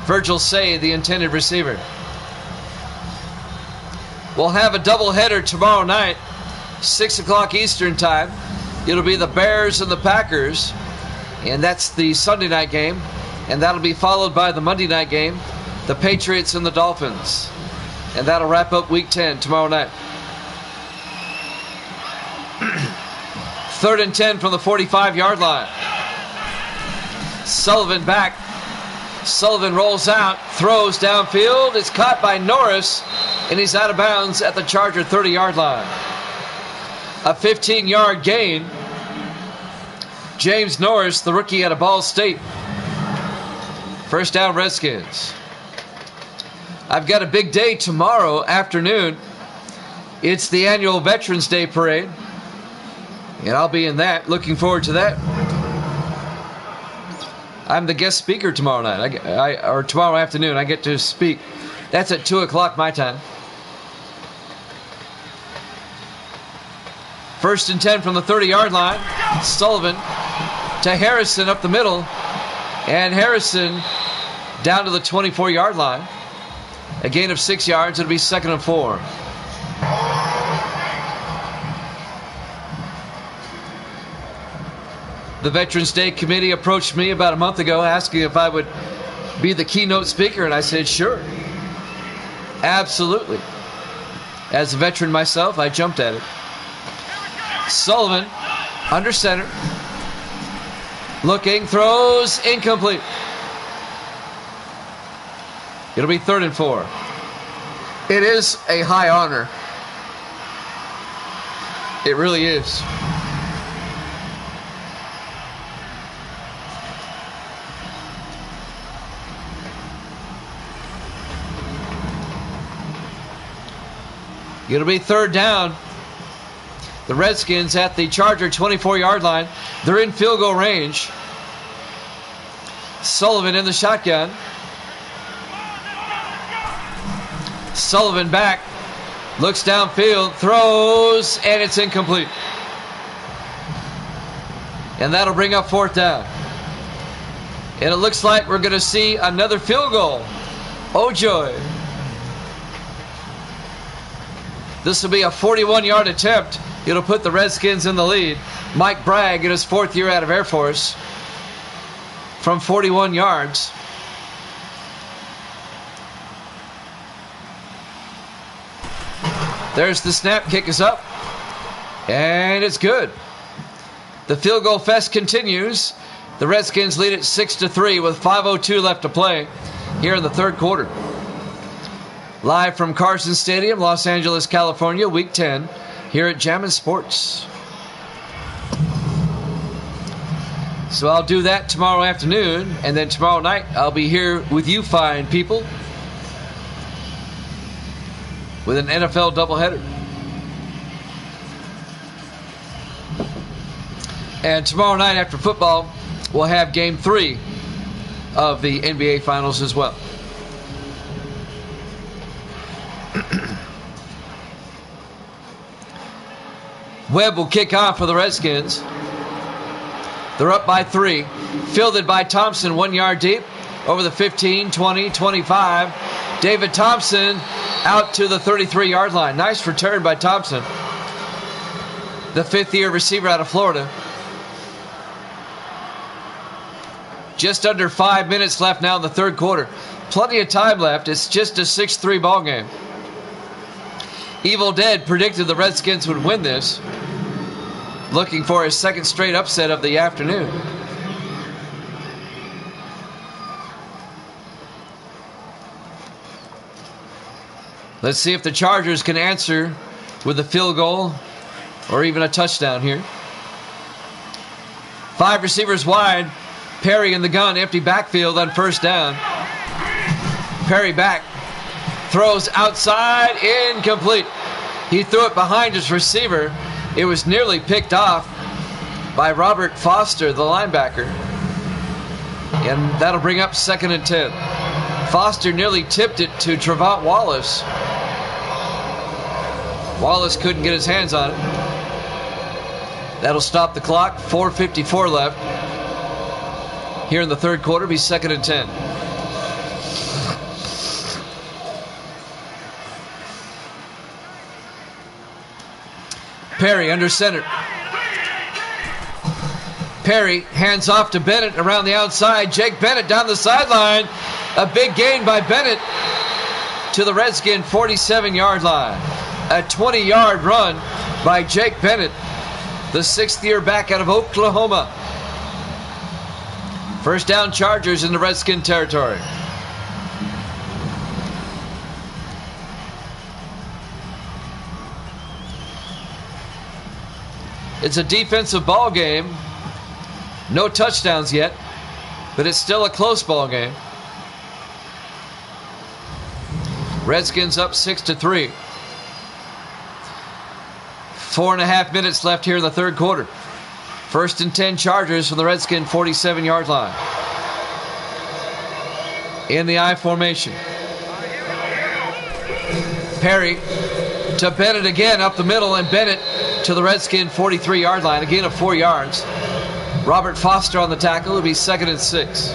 Virgil Say, the intended receiver. We'll have a doubleheader tomorrow night, 6 o'clock Eastern time. It'll be the Bears and the Packers, and that's the Sunday night game. And that'll be followed by the Monday night game, the Patriots and the Dolphins. And that'll wrap up week 10 tomorrow night. 3rd and 10 from the 45-yard line. Sullivan back. Sullivan rolls out, throws downfield. It's caught by Norris, and he's out of bounds at the Charger 30-yard line. A 15-yard gain. James Norris, the rookie out of Ball State. First down, Redskins. I've got a big day tomorrow afternoon. It's the annual Veterans Day Parade, and I'll be in that. Looking forward to that. I'm the guest speaker tomorrow night, or tomorrow afternoon. I get to speak. That's at 2 o'clock my time. 1st and 10 from the 30-yard line. Sullivan to Harrison up the middle. And Harrison down to the 24-yard line. A gain of 6 yards. It'll be 2nd and 4. The Veterans Day Committee approached me about a month ago asking if I would be the keynote speaker, and I said, sure. Absolutely. As a veteran myself, I jumped at it. Sullivan under center. Looking, throws, incomplete. It'll be 3rd and 4. It is a high honor. It really is. It'll be 3rd down. The Redskins at the Charger 24-yard line. They're in field goal range. Sullivan in the shotgun. Sullivan back. Looks downfield. Throws. And it's incomplete. And that'll bring up 4th down. And it looks like we're going to see another field goal. Oh, joy. This will be a 41-yard attempt. It'll put the Redskins in the lead. Mike Bragg in his 4th year out of Air Force from 41 yards. There's the snap. Kick is up. And it's good. The field goal fest continues. The Redskins lead it 6-3 with 5:02 left to play here in the 3rd quarter. Live from Carson Stadium, Los Angeles, California, Week 10, here at Jammin' Sports. So I'll do that tomorrow afternoon, and then tomorrow night I'll be here with you fine people with an NFL doubleheader. And tomorrow night after football, we'll have Game 3 of the NBA Finals as well. Webb will kick off for the Redskins. They're up by 3. Fielded by Thompson, 1 yard deep. Over the 15, 20, 25. David Thompson out to the 33-yard line. Nice return by Thompson, the 5th-year receiver out of Florida. Just under 5 minutes left now in the 3rd quarter. Plenty of time left. It's just a 6-3 ball game. Evil Dead predicted the Redskins would win this, looking for his 2nd straight upset of the afternoon. Let's see if the Chargers can answer with a field goal or even a touchdown here. 5 receivers wide. Perry in the gun, empty backfield on 1st down. Perry back. Throws outside, incomplete. He threw it behind his receiver. It was nearly picked off by Robert Foster, the linebacker. And that'll bring up 2nd and 10. Foster nearly tipped it to Trevant Wallace. Wallace couldn't get his hands on it. That'll stop the clock. 4:54 left. Here in the 3rd quarter, be 2nd and 10. Perry under center. Perry hands off to Bennett around the outside. Jake Bennett down the sideline. A big gain by Bennett to the Redskin 47-yard line. A 20-yard run by Jake Bennett, the 6th-year back out of Oklahoma. 1st down Chargers in the Redskin territory. It's a defensive ball game. No touchdowns yet, but it's still a close ball game. Redskins up 6-3. 4.5 minutes left here in the 3rd quarter. 1st and 10 Chargers from the Redskin 47-yard line. In the I formation. Perry to Bennett again up the middle, and Bennett to the Redskin 43-yard line. A gain of 4 yards. Robert Foster on the tackle. It'll be 2nd and 6.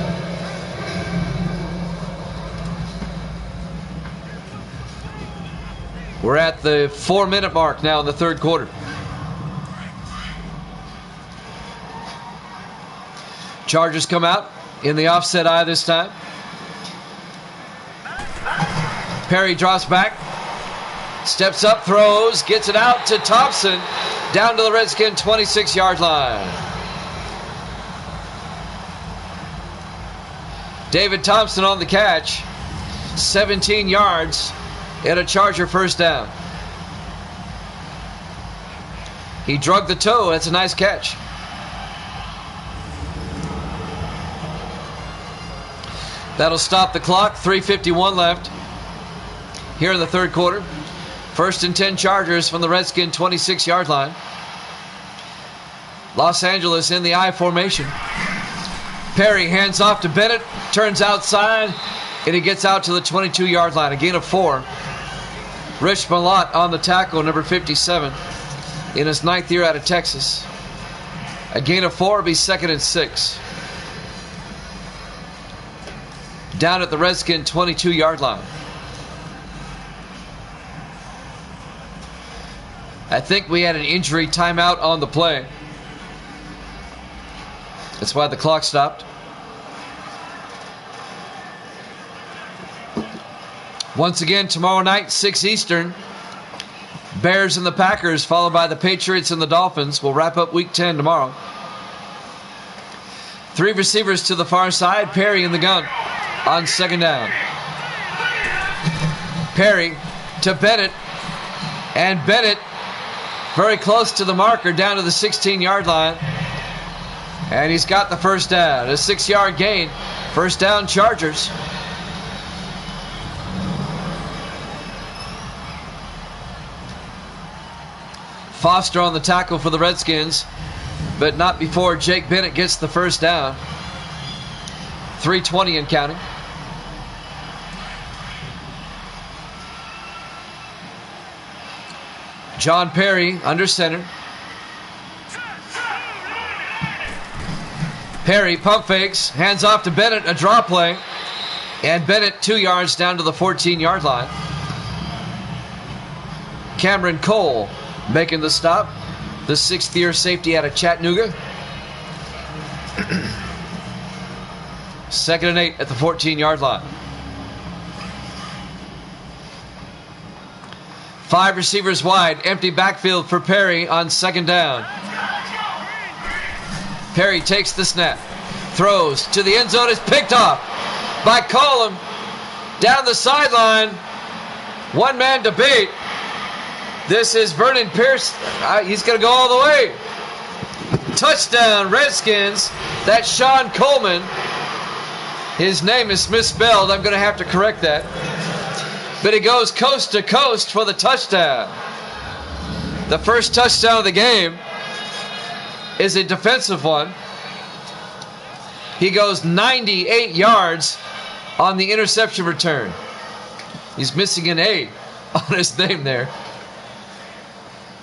We're at the 4-minute mark now in the 3rd quarter. Chargers come out in the offset eye this time. Perry drops back. Steps up, throws, gets it out to Thompson. Down to the Redskin 26-yard line. David Thompson on the catch. 17 yards and a Charger 1st down. He drug the toe. That's a nice catch. That'll stop the clock. 3:51 left here in the 3rd quarter. 1st and 10 Chargers from the Redskin 26-yard line. Los Angeles in the I formation. Perry hands off to Bennett, turns outside, and he gets out to the 22-yard line. A gain of 4. Rich Malott on the tackle, number 57, in his 9th year out of Texas. A gain of 4 will be 2nd and 6. Down at the Redskin 22-yard line. I think we had an injury timeout on the play. That's why the clock stopped. Once again, tomorrow night, 6 Eastern. Bears and the Packers, followed by the Patriots and the Dolphins. We'll wrap up Week 10 tomorrow. 3 receivers to the far side. Perry in the gun on 2nd down. Perry to Bennett. And Bennett very close to the marker, down to the 16-yard line. And he's got the first down. A 6-yard gain. First down, Chargers. Foster on the tackle for the Redskins, but not before Jake Bennett gets the first down. 3:20 and counting. John Perry under center. Perry pump fakes, hands off to Bennett, a draw play, and Bennett 2 yards down to the 14-yard line. Cameron Cole making the stop, the 6th-year safety out of Chattanooga. 2nd and 8 at the 14-yard line. 5 receivers wide, empty backfield for Perry on 2nd down. Perry takes the snap, throws to the end zone, is picked off by Collum down the sideline. One-man debate. This is Vernon Pierce. He's going to go all the way. Touchdown, Redskins. That's Sean Coleman. His name is misspelled. I'm going to have to correct that. But he goes coast to coast for the touchdown. The first touchdown of the game is a defensive one. He goes 98 yards on the interception return. He's missing an A on his name there.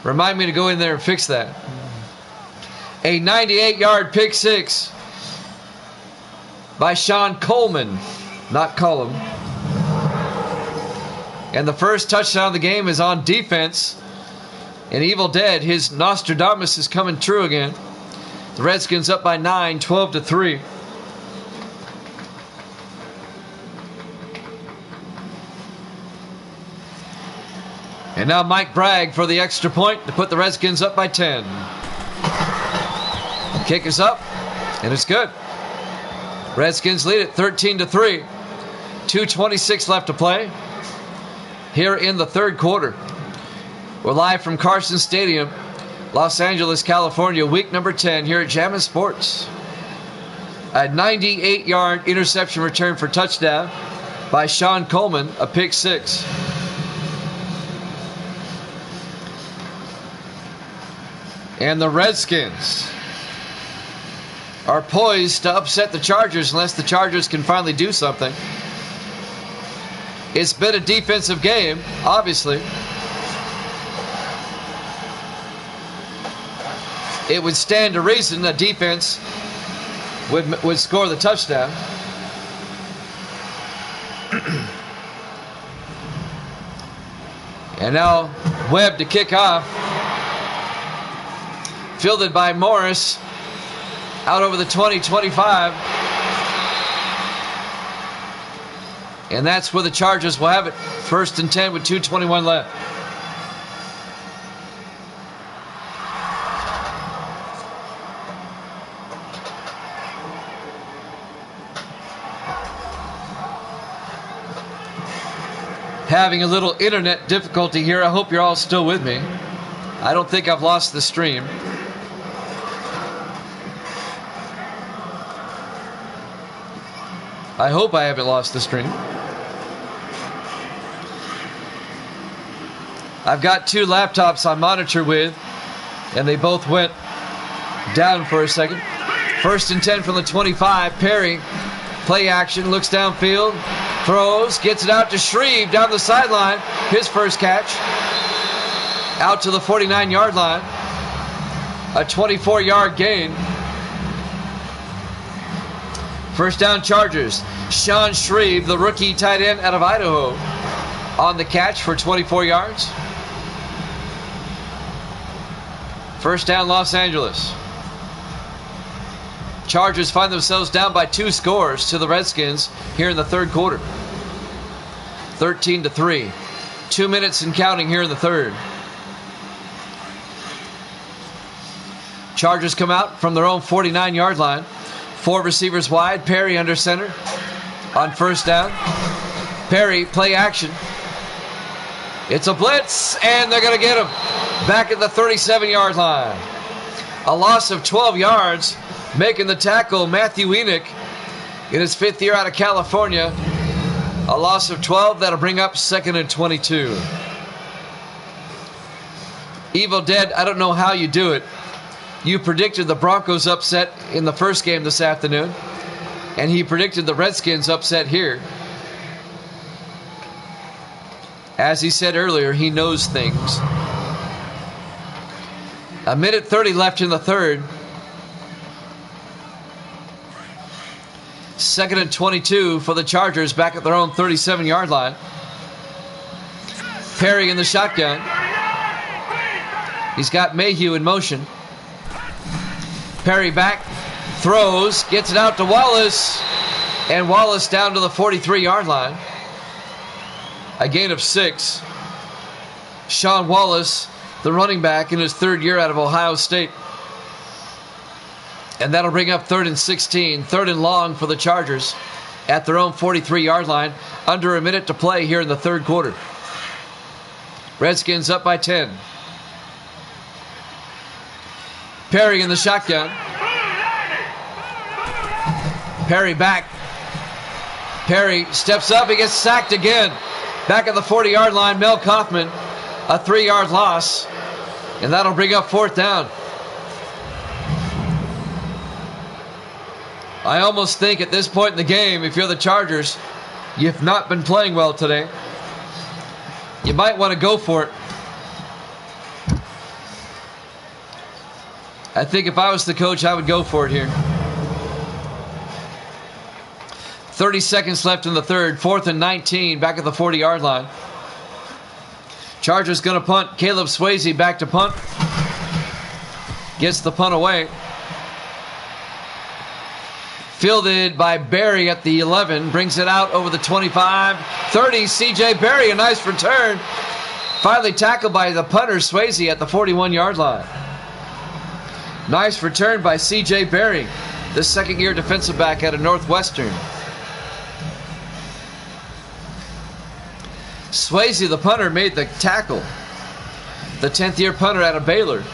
Remind me to go in there and fix that. A 98-yard pick six by Sean Coleman, not Cullum. And the first touchdown of the game is on defense. And Evil Dead, his Nostradamus is coming true again. The Redskins up by 9, 12-3. And now Mike Bragg for the extra point to put the Redskins up by 10. Kick is up, and it's good. Redskins lead it 13-3. 2:26 left to play here in the third quarter. We're live from Carson Stadium, Los Angeles, California, week number 10 here at Jammin' Sports. A 98-yard interception return for touchdown by Sean Coleman, a pick six. And the Redskins are poised to upset the Chargers unless the Chargers can finally do something. It's been a defensive game, obviously. It would stand to reason that defense would score the touchdown. And now Webb to kick off. Fielded by Morris. Out over the 20-25. And that's where the Chargers will have it. 1st and 10 with 2:21 left. Having a little internet difficulty here. I hope you're all still with me. I don't think I've lost the stream. I hope I haven't lost the stream. I've got two laptops I monitor with, and they both went down for a second. 1st and 10 from the 25. Perry, play action, looks downfield, throws, gets it out to Shreve down the sideline. His first catch. Out to the 49-yard line. A 24-yard gain. First down, Chargers. Sean Shreve, the rookie tight end out of Idaho, on the catch for 24 yards. First down, Los Angeles. Chargers find themselves down by 2 scores to the Redskins here in the third quarter. 13-3. 2 minutes and counting here in the third. Chargers come out from their own 49-yard line. 4 receivers wide. Perry under center on first down. Perry, play action. It's a blitz, and they're going to get him back at the 37-yard line. A loss of 12 yards, making the tackle Matthew Enoch in his 5th year out of California. A loss of 12, that'll bring up 2nd and 22. Evil Dead, I don't know how you do it. You predicted the Broncos upset in the first game this afternoon, and he predicted the Redskins upset here. As he said earlier, he knows things. 1:30 left in the third. 2nd and 22 for the Chargers back at their own 37-yard line. Perry in the shotgun. He's got Mayhew in motion. Perry back, throws, gets it out to Wallace, and Wallace down to the 43-yard line. A gain of 6. Sean Wallace, the running back in his 3rd year out of Ohio State. And that'll bring up 3rd and 16, 3rd and long for the Chargers at their own 43-yard line. Under a minute to play here in the third quarter. Redskins up by 10. Perry in the shotgun. Perry back. Perry steps up. He gets sacked again. Back at the 40-yard line, Mel Kaufman. A 3-yard loss. And that'll bring up 4th down. I almost think at this point in the game, if you're the Chargers, you've not been playing well today. You might want to go for it. I think if I was the coach, I would go for it here. 30 seconds left in the third. 4th and 19, back at the 40-yard line. Chargers going to punt. Caleb Swayze back to punt. Gets the punt away. Fielded by Berry at the 11. Brings it out over the 25. 30, C.J. Berry, a nice return. Finally tackled by the punter, Swayze, at the 41-yard line. Nice return by C.J. Berry, the 2nd-year defensive back out of Northwestern. Swayze, the punter, made the tackle. The 10th-year punter out of Baylor.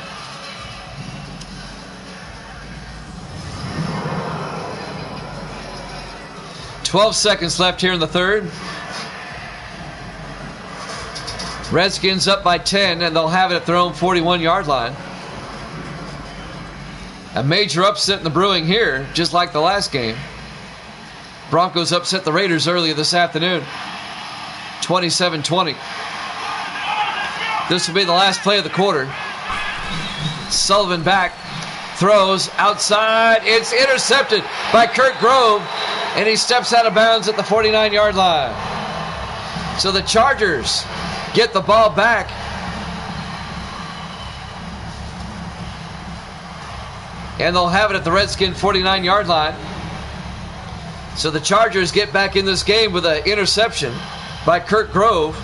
"12 seconds left here in the third. Redskins up by 10, and they'll have it at their own 41-yard line. A major upset in the brewing here, just like the last game. Broncos upset the Raiders earlier this afternoon. 27-20. This will be the last play of the quarter. Sullivan back, throws outside. It's intercepted by Kurt Grove, and he steps out of bounds at the 49-yard line. So the Chargers get the ball back. And they'll have it at the Redskin 49-yard line. So the Chargers get back in this game with an interception by Kurt Grove.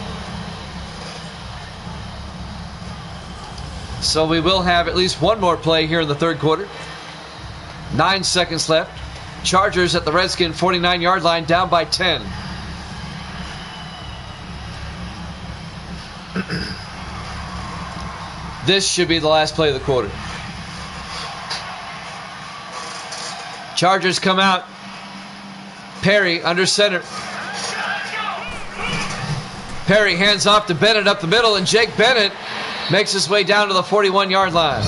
So we will have at least one more play here in the third quarter. 9 seconds left. Chargers at the Redskin 49-yard line, down by 10. This should be the last play of the quarter. Chargers come out. Perry under center. Perry hands off to Bennett up the middle, and Jake Bennett makes his way down to the 41-yard line.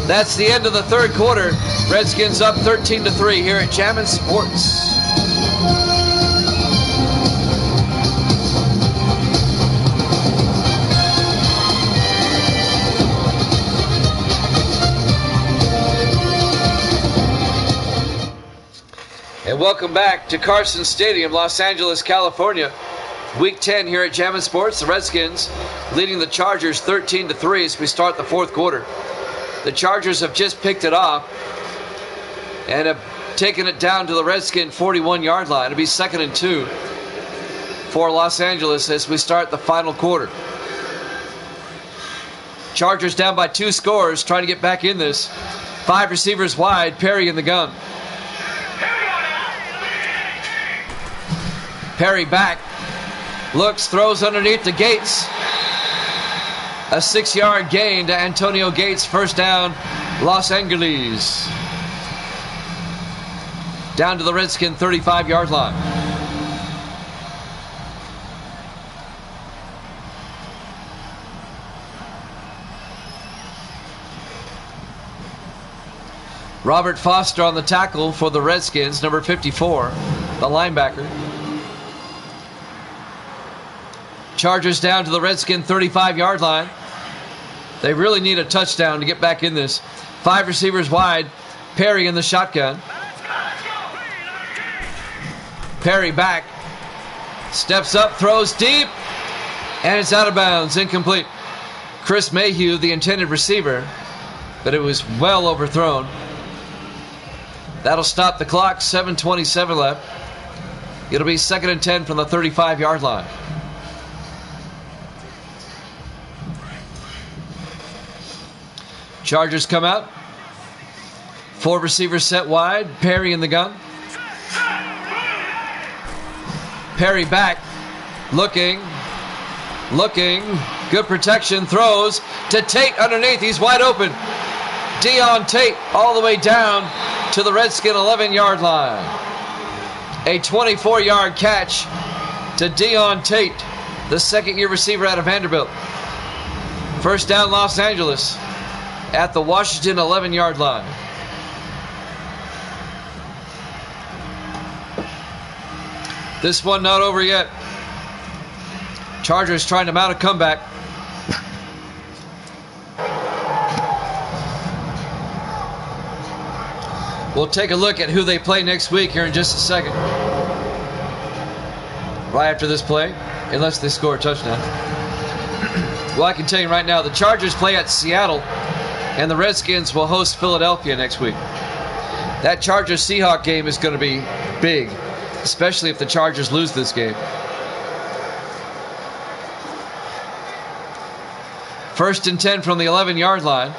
That's the end of the third quarter. Redskins up 13-3 here at Jammin' Sports. And welcome back to Carson Stadium, Los Angeles, California. Week 10 here at Jammin' Sports. The Redskins leading the Chargers 13-3 as we start the fourth quarter. The Chargers have just picked it off and have taken it down to the Redskin 41-yard line. It'll be 2nd and 2 for Los Angeles as we start the final quarter. Chargers down by 2 scores, trying to get back in this. 5 receivers wide, Perry in the gun. Perry back, looks, throws underneath to Gates. A 6-yard gain to Antonio Gates. First down, Los Angeles. Down to the Redskin 35-yard line. Robert Foster on the tackle for the Redskins, number 54, the linebacker. Chargers down to the Redskin 35-yard line. They really need a touchdown to get back in this. 5 receivers wide. Perry in the shotgun. Perry back. Steps up, throws deep. And it's out of bounds, incomplete. Chris Mayhew, the intended receiver. But it was well overthrown. That'll stop the clock. 7:27 left. It'll be 2nd and 10 from the 35-yard line. Chargers come out. 4 receivers set wide. Perry in the gun. Perry back. Looking. Good protection. Throws to Tate underneath. He's wide open. Deon Tate all the way down to the Redskin 11-yard line. A 24-yard catch to Deon Tate, the second-year receiver out of Vanderbilt. First down, Los Angeles at the Washington 11-yard line. This one not over yet. Chargers trying to mount a comeback. We'll take a look at who they play next week here in just a second. Right after this play, unless they score a touchdown. Well, I can tell you right now, the Chargers play at Seattle, and the Redskins will host Philadelphia next week. That Chargers-Seahawks game is going to be big, especially if the Chargers lose this game. First and 10 from the 11-yard line.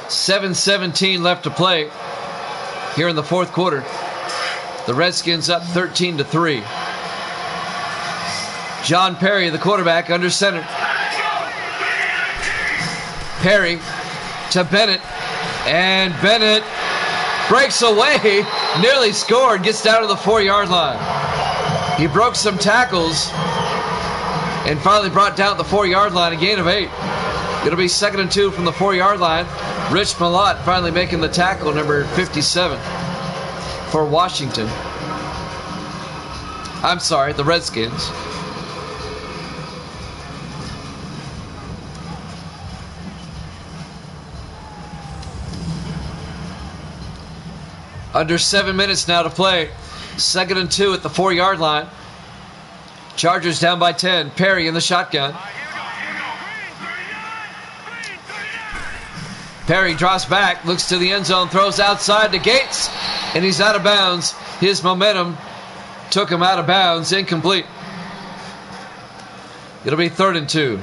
7:17 left to play here in the fourth quarter. The Redskins up 13-3. John Perry, the quarterback, under center. Perry to Bennett, and Bennett breaks away, nearly scored, gets down to the 4-yard line. He broke some tackles and finally brought down the 4-yard line, a gain of 8. It'll be 2nd and 2 from the 4-yard line. Rich Malott finally making the tackle, number 57 for Washington. I'm sorry, the Redskins. Under 7 minutes now to play. 2nd and 2 at the 4-yard line. Chargers down by 10. Perry in the shotgun. Perry drops back, looks to the end zone, throws outside to Gates, and he's out of bounds. His momentum took him out of bounds, incomplete. It'll be 3rd and 2.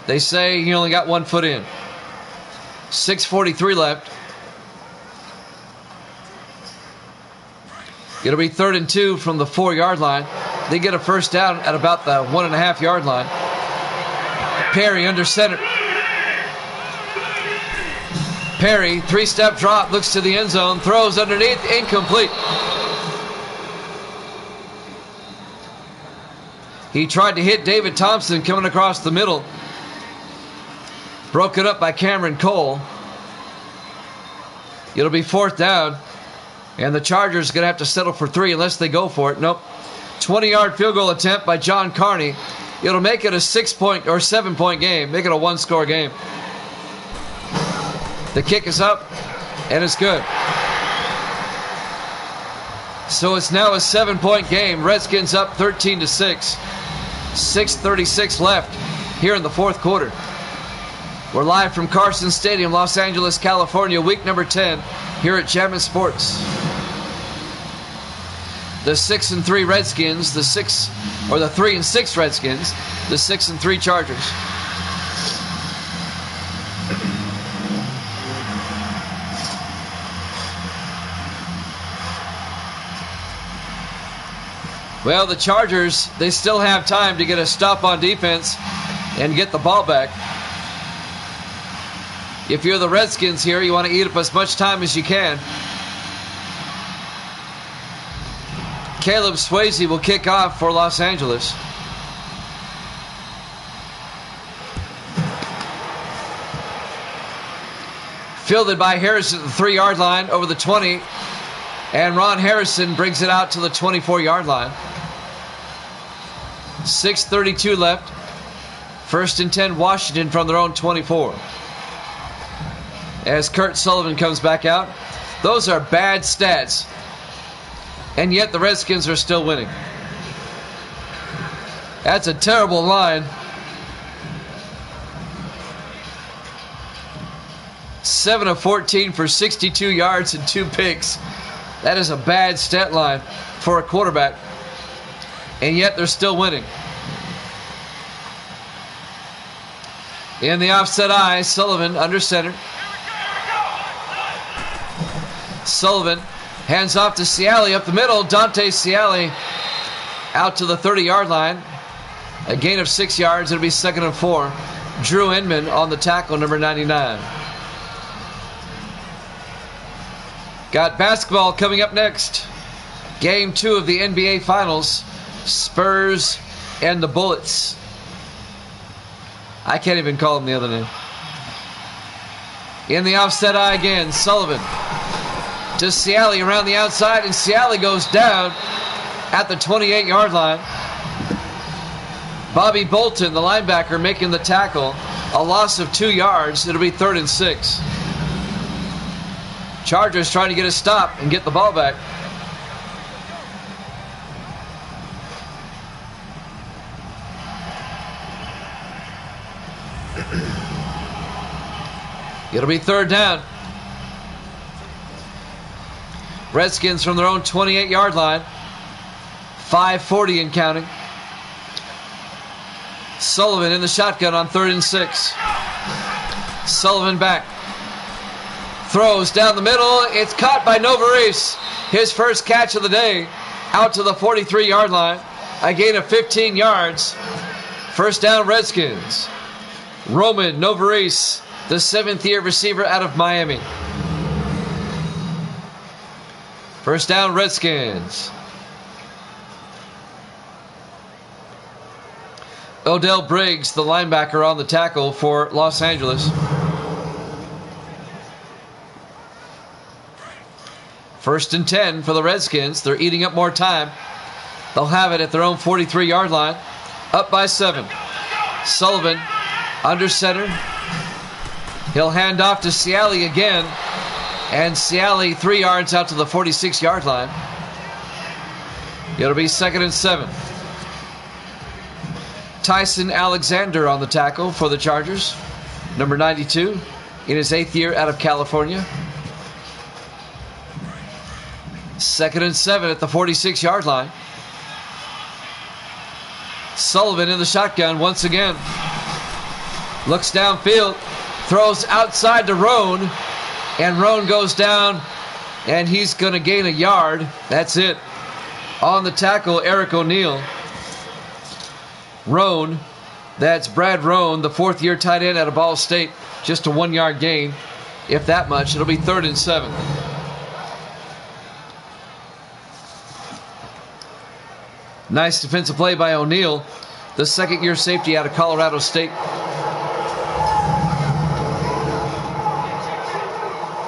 They say he only got 1 foot in. 6:43 left. It'll be 3rd and 2 from the 4-yard line. They get a first down at about the 1.5-yard line. Perry under center. Perry, 3-step drop, looks to the end zone, throws underneath, incomplete. He tried to hit David Thompson coming across the middle, Broken up by Cameron Cole. It'll be 4th down. And the Chargers are going to have to settle for 3 unless they go for it. Nope. 20-yard field goal attempt by John Carney. It'll make it a 6-point or 7-point game. Make it a 1-score game. The kick is up, and it's good. So it's now a 7-point game. Redskins up 13-6. 6:36 left here in the 4th quarter. We're live from Carson Stadium, Los Angeles, California, week number 10 here at Jammin' Sports. The 6-3 Redskins, the 3-6 Redskins, the 6-3 Chargers. Well, the Chargers, they still have time to get a stop on defense and get the ball back. If you're the Redskins here, you want to eat up as much time as you can. Caleb Swayze will kick off for Los Angeles. Fielded by Harrison at the 3-yard line over the 20. And Ron Harrison brings it out to the 24-yard line. 6:32 left. 1st and 10 Washington from their own 24. As Kurt Sullivan comes back out. Those are bad stats. And yet the Redskins are still winning. That's a terrible line. 7 of 14 for 62 yards and 2 picks. That is a bad stat line for a quarterback. And yet they're still winning. In the offset eye, Sullivan under center. Sullivan hands off to Ciali up the middle. Dante Ciali out to the 30-yard line. A gain of 6 yards. It'll be 2nd and 4. Drew Inman on the tackle, number 99. Got basketball coming up next. Game 2 of the NBA Finals. Spurs and the Bullets. I can't even call them the other name. In the offset eye again, Sullivan to Ciali around the outside, and Ciali goes down at the 28-yard line. Bobby Bolton, the linebacker, making the tackle. A loss of 2 yards. It'll be 3rd and 6. Chargers trying to get a stop and get the ball back. It'll be 3rd down. Redskins from their own 28-yard line. 5:40 and counting. Sullivan in the shotgun on 3rd and 6. Sullivan back. Throws down the middle. It's caught by Novaris. His first catch of the day. Out to the 43-yard line. A gain of 15 yards. 1st down Redskins. Roman Novaris, the 7th-year receiver out of Miami. 1st down Redskins. Odell Briggs, the linebacker, on the tackle for Los Angeles. 1st and 10 for the Redskins. They're eating up more time. They'll have it at their own 43-yard line. Up by 7. Sullivan under center. He'll hand off to Ciali again. And Ciali 3 yards out to the 46-yard line. It'll be 2nd and 7. Tyson Alexander on the tackle for the Chargers. Number 92 in his 8th year out of California. 2nd and 7 at the 46-yard line. Sullivan in the shotgun once again. Looks downfield. Throws outside to Roan. And Roan goes down. And he's going to gain a yard. That's it. On the tackle, Eric O'Neill. Roan. That's Brad Roan, the 4th-year tight end out of Ball State. Just a 1-yard gain. If that much. It'll be 3rd and 7. Nice defensive play by O'Neill, the 2nd-year safety out of Colorado State.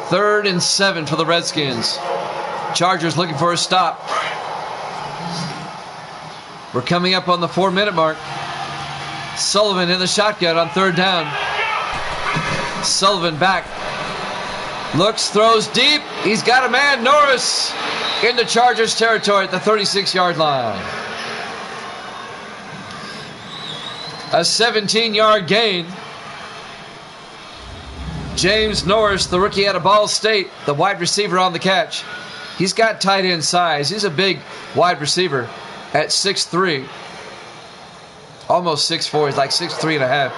3rd and 7 for the Redskins. Chargers looking for a stop. We're coming up on the 4-minute mark. Sullivan in the shotgun on 3rd down. Sullivan back. Looks, throws deep. He's got a man. Norris into Chargers territory at the 36-yard line. A 17-yard gain. James Norris, the rookie out of Ball State, the wide receiver on the catch. He's got tight end size. He's a big wide receiver at 6'3". Almost 6'4". He's like 6'3 and a half.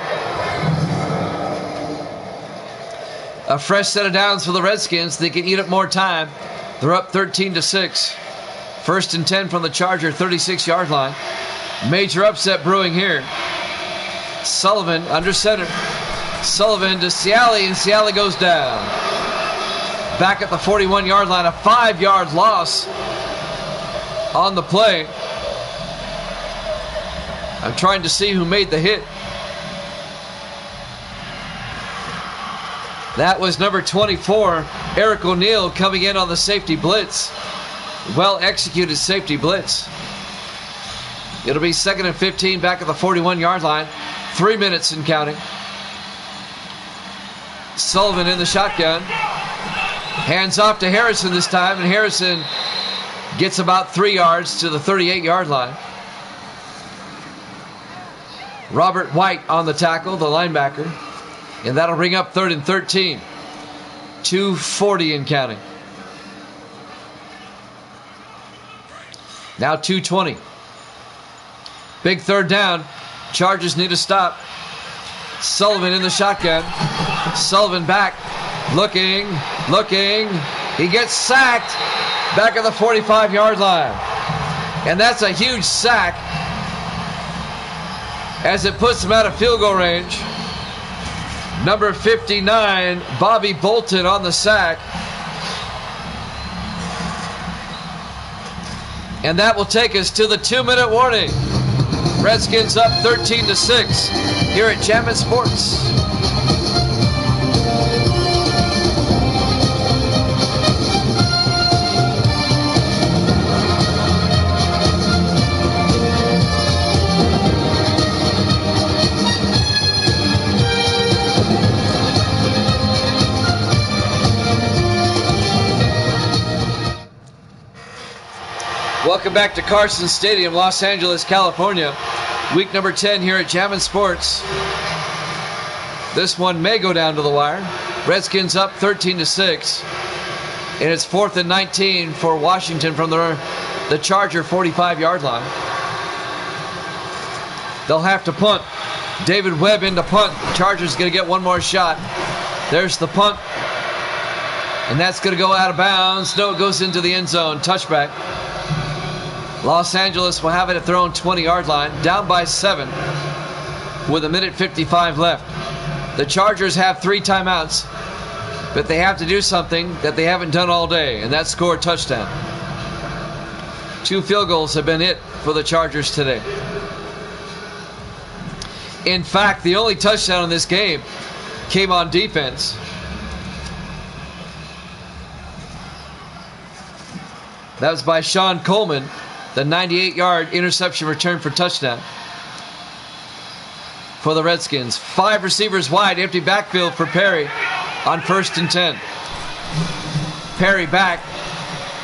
A fresh set of downs for the Redskins. They can eat up more time. They're up 13-6. 1st and 10 from the Charger 36-yard line. Major upset brewing here. Sullivan under center. Sullivan to Ciali, and Ciali goes down. Back at the 41-yard line, a 5-yard loss on the play. I'm trying to see who made the hit. That was number 24, Eric O'Neill, coming in on the safety blitz. Well-executed safety blitz. It'll be 2nd and 15 back at the 41-yard line. 3 minutes and counting. Sullivan in the shotgun. Hands off to Harrison this time, and Harrison gets about 3 yards to the 38-yard line. Robert White on the tackle, the linebacker. And that'll bring up 3rd and 13. 2:40 and counting. Now 2:20. Big 3rd down. Chargers need a stop. Sullivan in the shotgun. Sullivan back. Looking. He gets sacked back at the 45-yard line. And that's a huge sack as it puts him out of field goal range. Number 59, Bobby Bolton on the sack. And that will take us to the 2-minute warning. Redskins up 13-6 here at Jammin' Sports. Welcome back to Carson Stadium, Los Angeles, California. Week number 10 here at Jammin' Sports. This one may go down to the wire. Redskins up 13-6. And it's 4th and 19 for Washington from the Charger 45-yard line. They'll have to punt. David Webb into punt. Chargers going to get one more shot. There's the punt. And that's going to go out of bounds. No, it goes into the end zone. Touchback. Los Angeles will have it at their own 20-yard line, down by 7 with 1:55 left. The Chargers have 3 timeouts, but they have to do something that they haven't done all day, and that's score a touchdown. 2 field goals have been hit for the Chargers today. In fact, the only touchdown in this game came on defense. That was by Sean Coleman. The 98-yard interception return for touchdown for the Redskins. 5 receivers wide, empty backfield for Perry on 1st and 10. Perry back,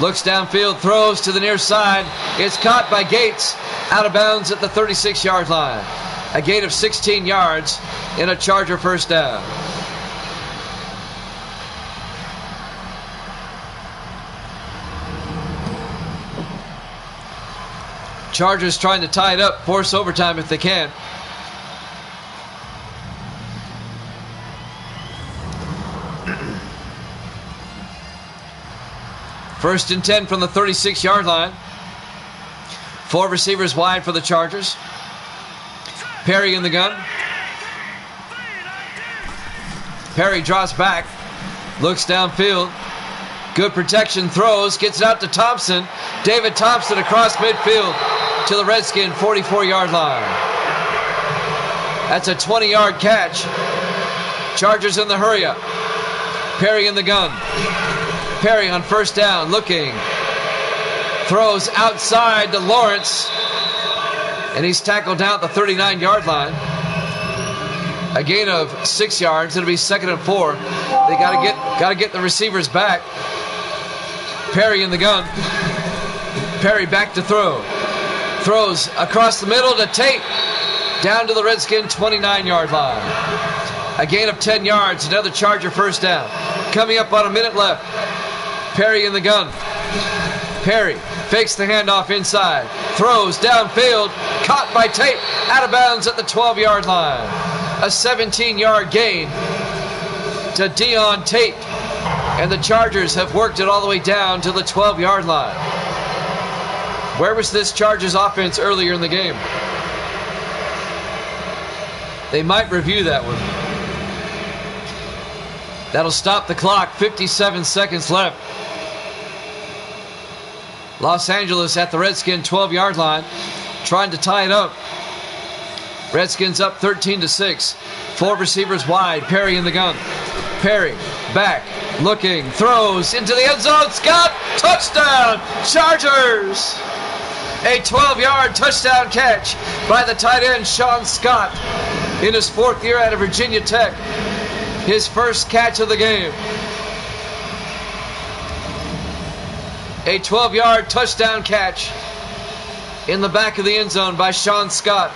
looks downfield, throws to the near side. It's caught by Gates, out of bounds at the 36-yard line. A gain of 16 yards in a Charger 1st down. Chargers trying to tie it up, force overtime if they can. First and 10 from the 36-yard line. 4 receivers wide for the Chargers. Perry in the gun. Perry draws back, looks downfield. Good protection, throws, gets it out to Thompson. David Thompson across midfield to the Redskin 44-yard line. That's a 20-yard catch. Chargers in the hurry up. Perry in the gun. Perry on first down, looking. Throws outside to Lawrence. And he's tackled down at the 39-yard line. A gain of 6 yards. It'll be 2nd and 4. They gotta get the receivers back. Perry in the gun. Perry back to throw. Throws across the middle to Tate. Down to the Redskin 29-yard line. A gain of 10 yards. Another Charger first down. Coming up on a minute left. Perry in the gun. Perry fakes the handoff inside. Throws downfield. Caught by Tate. Out of bounds at the 12-yard line. A 17-yard gain to Dion Tate. And the Chargers have worked it all the way down to the 12-yard line. Where was this Chargers offense earlier in the game? They might review that one. That'll stop the clock. 57 seconds left. Los Angeles at the Redskin 12-yard line, trying to tie it up. Redskins up 13-6. 4 receivers wide. Perry in the gun. Perry back, looking, throws into the end zone. Scott, touchdown, Chargers! A 12-yard touchdown catch by the tight end Sean Scott in his 4th year out of Virginia Tech. His first catch of the game. A 12-yard touchdown catch in the back of the end zone by Sean Scott.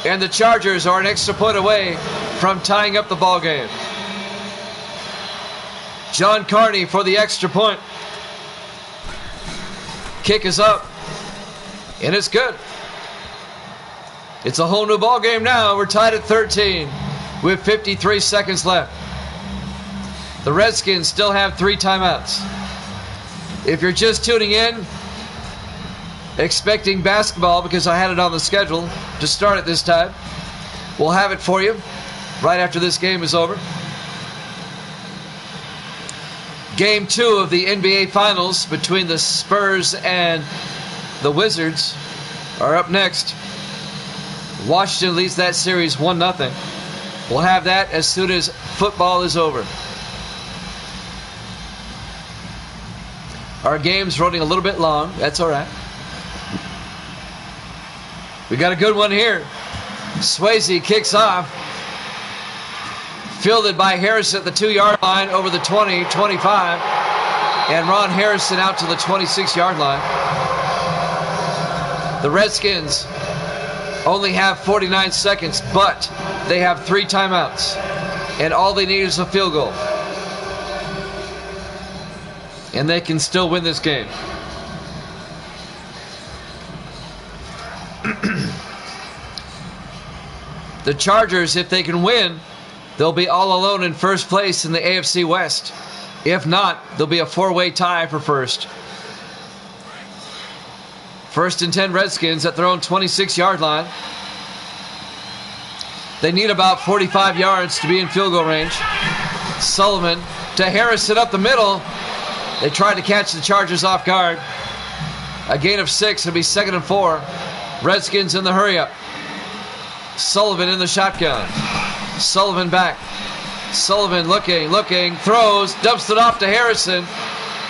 And the Chargers are an extra point away from tying up the ball game. John Carney for the extra point. Kick is up, and it's good. It's a whole new ball game now. We're tied at 13 with 53 seconds left. The Redskins still have 3 timeouts. If you're just tuning in, expecting basketball because I had it on the schedule to start at this time, we'll have it for you right after this game is over. Game 2 of the NBA Finals between the Spurs and the Wizards are up next. Washington leads that series 1-0. We'll have that as soon as football is over. Our game's running a little bit long. That's all right. We got a good one here. Swayze kicks off. Fielded by Harrison at the 2-yard line over the 20, 25. And Ron Harrison out to the 26-yard line. The Redskins only have 49 seconds, but they have 3 timeouts. And all they need is a field goal. And they can still win this game. The Chargers, if they can win, they'll be all alone in first place in the AFC West. If not, there'll be a 4-way tie for first. 1st and 10 Redskins at their own 26-yard line. They need about 45 yards to be in field goal range. Sullivan to Harrison up the middle. They tried to catch the Chargers off guard. A gain of 6. It'll be 2nd and 4. Redskins in the hurry up. Sullivan in the shotgun. Sullivan back. Sullivan looking, throws, dumps it off to Harrison.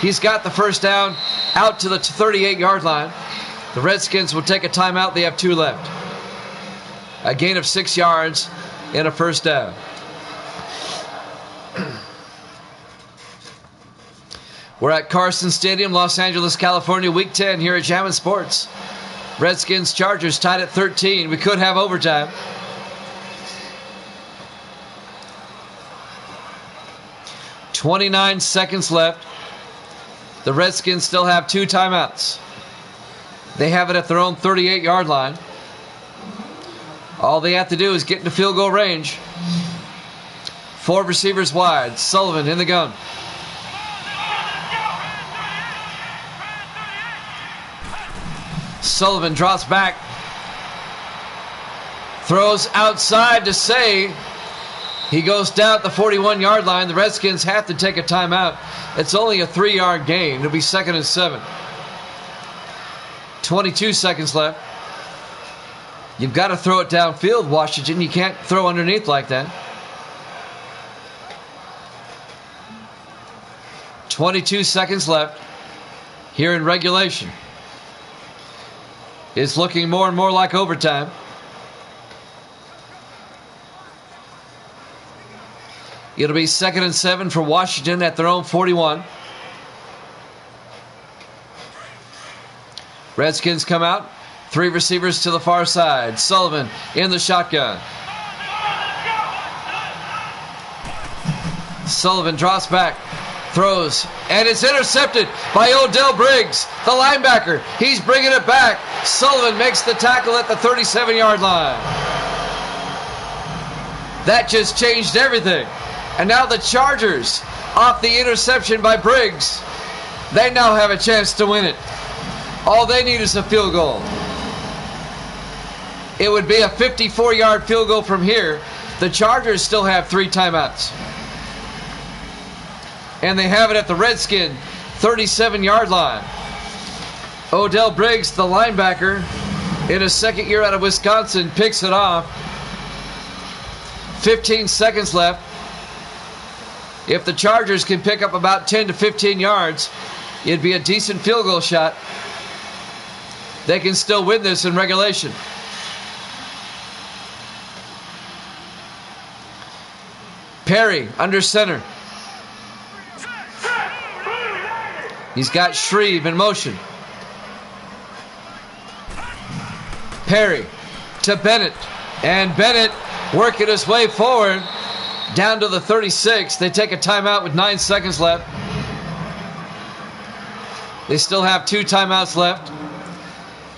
He's got the first down out to the 38-yard line. The Redskins will take a timeout. They have 2 left. A gain of 6 yards and a first down. We're at Carson Stadium, Los Angeles, California, Week 10 here at Jammin' Sports. Redskins, Chargers tied at 13. We could have overtime. .29 seconds left. The Redskins still have 2 timeouts. They have it at their own 38-yard line. All they have to do is get into field goal range. 4 receivers wide. Sullivan in the gun. Sullivan drops back. Throws outside to Say. He goes down at the 41-yard line. The Redskins have to take a timeout. It's only a 3-yard gain. It'll be 2nd and 7. 22 seconds left. You've got to throw it downfield, Washington. You can't throw underneath like that. 22 seconds left here in regulation. It's looking more and more like overtime. It'll be 2nd and 7 for Washington at their own 41. Redskins come out. 3 receivers to the far side. Sullivan in the shotgun. Sullivan drops back, throws, and it's intercepted by Odell Briggs, the linebacker. He's bringing it back. Sullivan makes the tackle at the 37-yard line. That just changed everything. And now the Chargers, off the interception by Briggs, they now have a chance to win it. All they need is a field goal. It would be a 54-yard field goal from here. The Chargers still have 3 timeouts. And they have it at the Redskin 37-yard line. Odell Briggs, the linebacker, in his second year out of Wisconsin, picks it off. 15 seconds left. If the Chargers can pick up about 10 to 15 yards, it'd be a decent field goal shot. They can still win this in regulation. Perry under center. He's got Shreve in motion. Perry to Bennett. And Bennett working his way forward down to the 36. They take a timeout with 9 seconds left. They still have 2 timeouts left.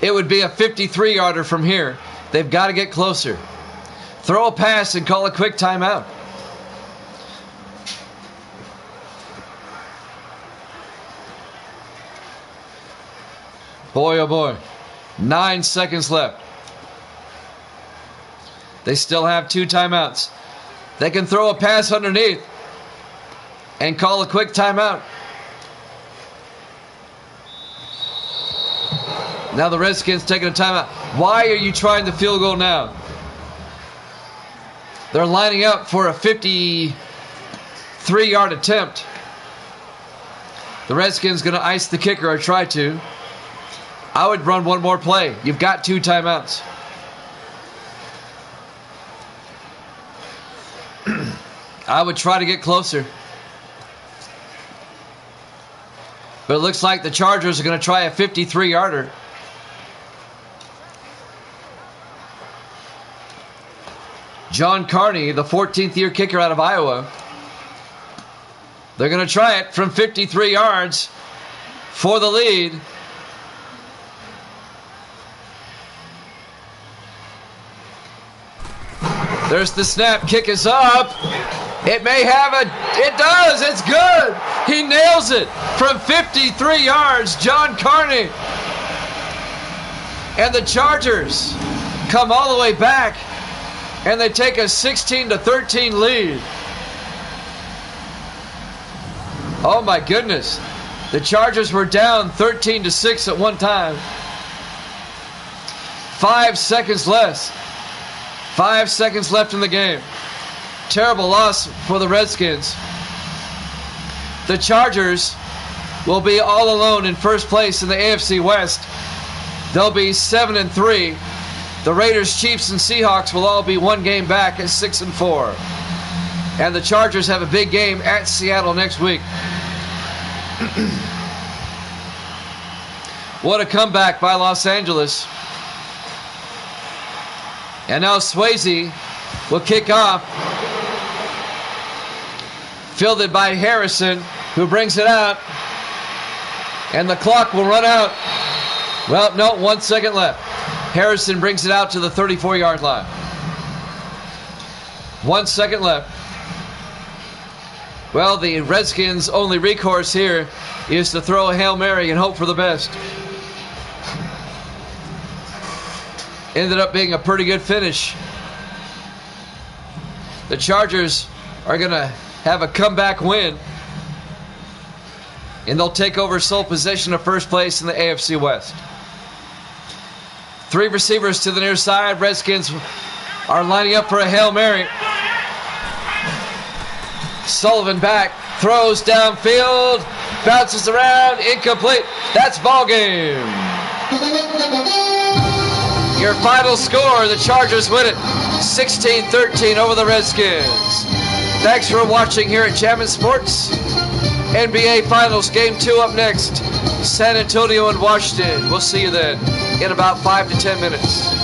It would be a 53-yarder from here. They've got to get closer. Throw a pass and call a quick timeout. Boy, oh boy. 9 seconds left. They still have 2 timeouts. They can throw a pass underneath and call a quick timeout. Now the Redskins taking a timeout. Why are you trying the field goal now? They're lining up for a 53-yard attempt. The Redskins going to ice the kicker or try to. I would run one more play. You've got 2 timeouts. I would try to get closer. But it looks like the Chargers are going to try a 53-yarder. John Carney, the 14th year kicker out of Iowa. They're going to try it from 53 yards for the lead. There's the snap. Kick is up. It may have a... It does. It's good. He nails it from 53 yards. John Carney. And the Chargers come all the way back. And they take a 16-13 lead. Oh my goodness. The Chargers were down 13-6 at one time. 5 seconds less. 5 seconds left in the game. Terrible loss for the Redskins. The Chargers will be all alone in first place in the AFC West. They'll be 7-3. The Raiders, Chiefs, and Seahawks will all be 1 game back at 6-4. And the Chargers have a big game at Seattle next week. What a comeback by Los Angeles. And now Swayze will kick off. Fielded by Harrison, who brings it out. And the clock will run out. Well, no, 1 second left. Harrison brings it out to the 34-yard line. 1 second left. Well, the Redskins' only recourse here is to throw a Hail Mary and hope for the best. Ended up being a pretty good finish. The Chargers are going to have a comeback win. And they'll take over sole possession of first place in the AFC West. 3 receivers to the near side. Redskins are lining up for a Hail Mary. Sullivan back, throws downfield, Bounces around, incomplete. That's ball game. Your final score, the Chargers win it 16-13 over the Redskins. Thanks for watching here at Jammin' Sports. NBA Finals Game 2 up next. San Antonio and Washington. We'll see you then in about 5 to 10 minutes.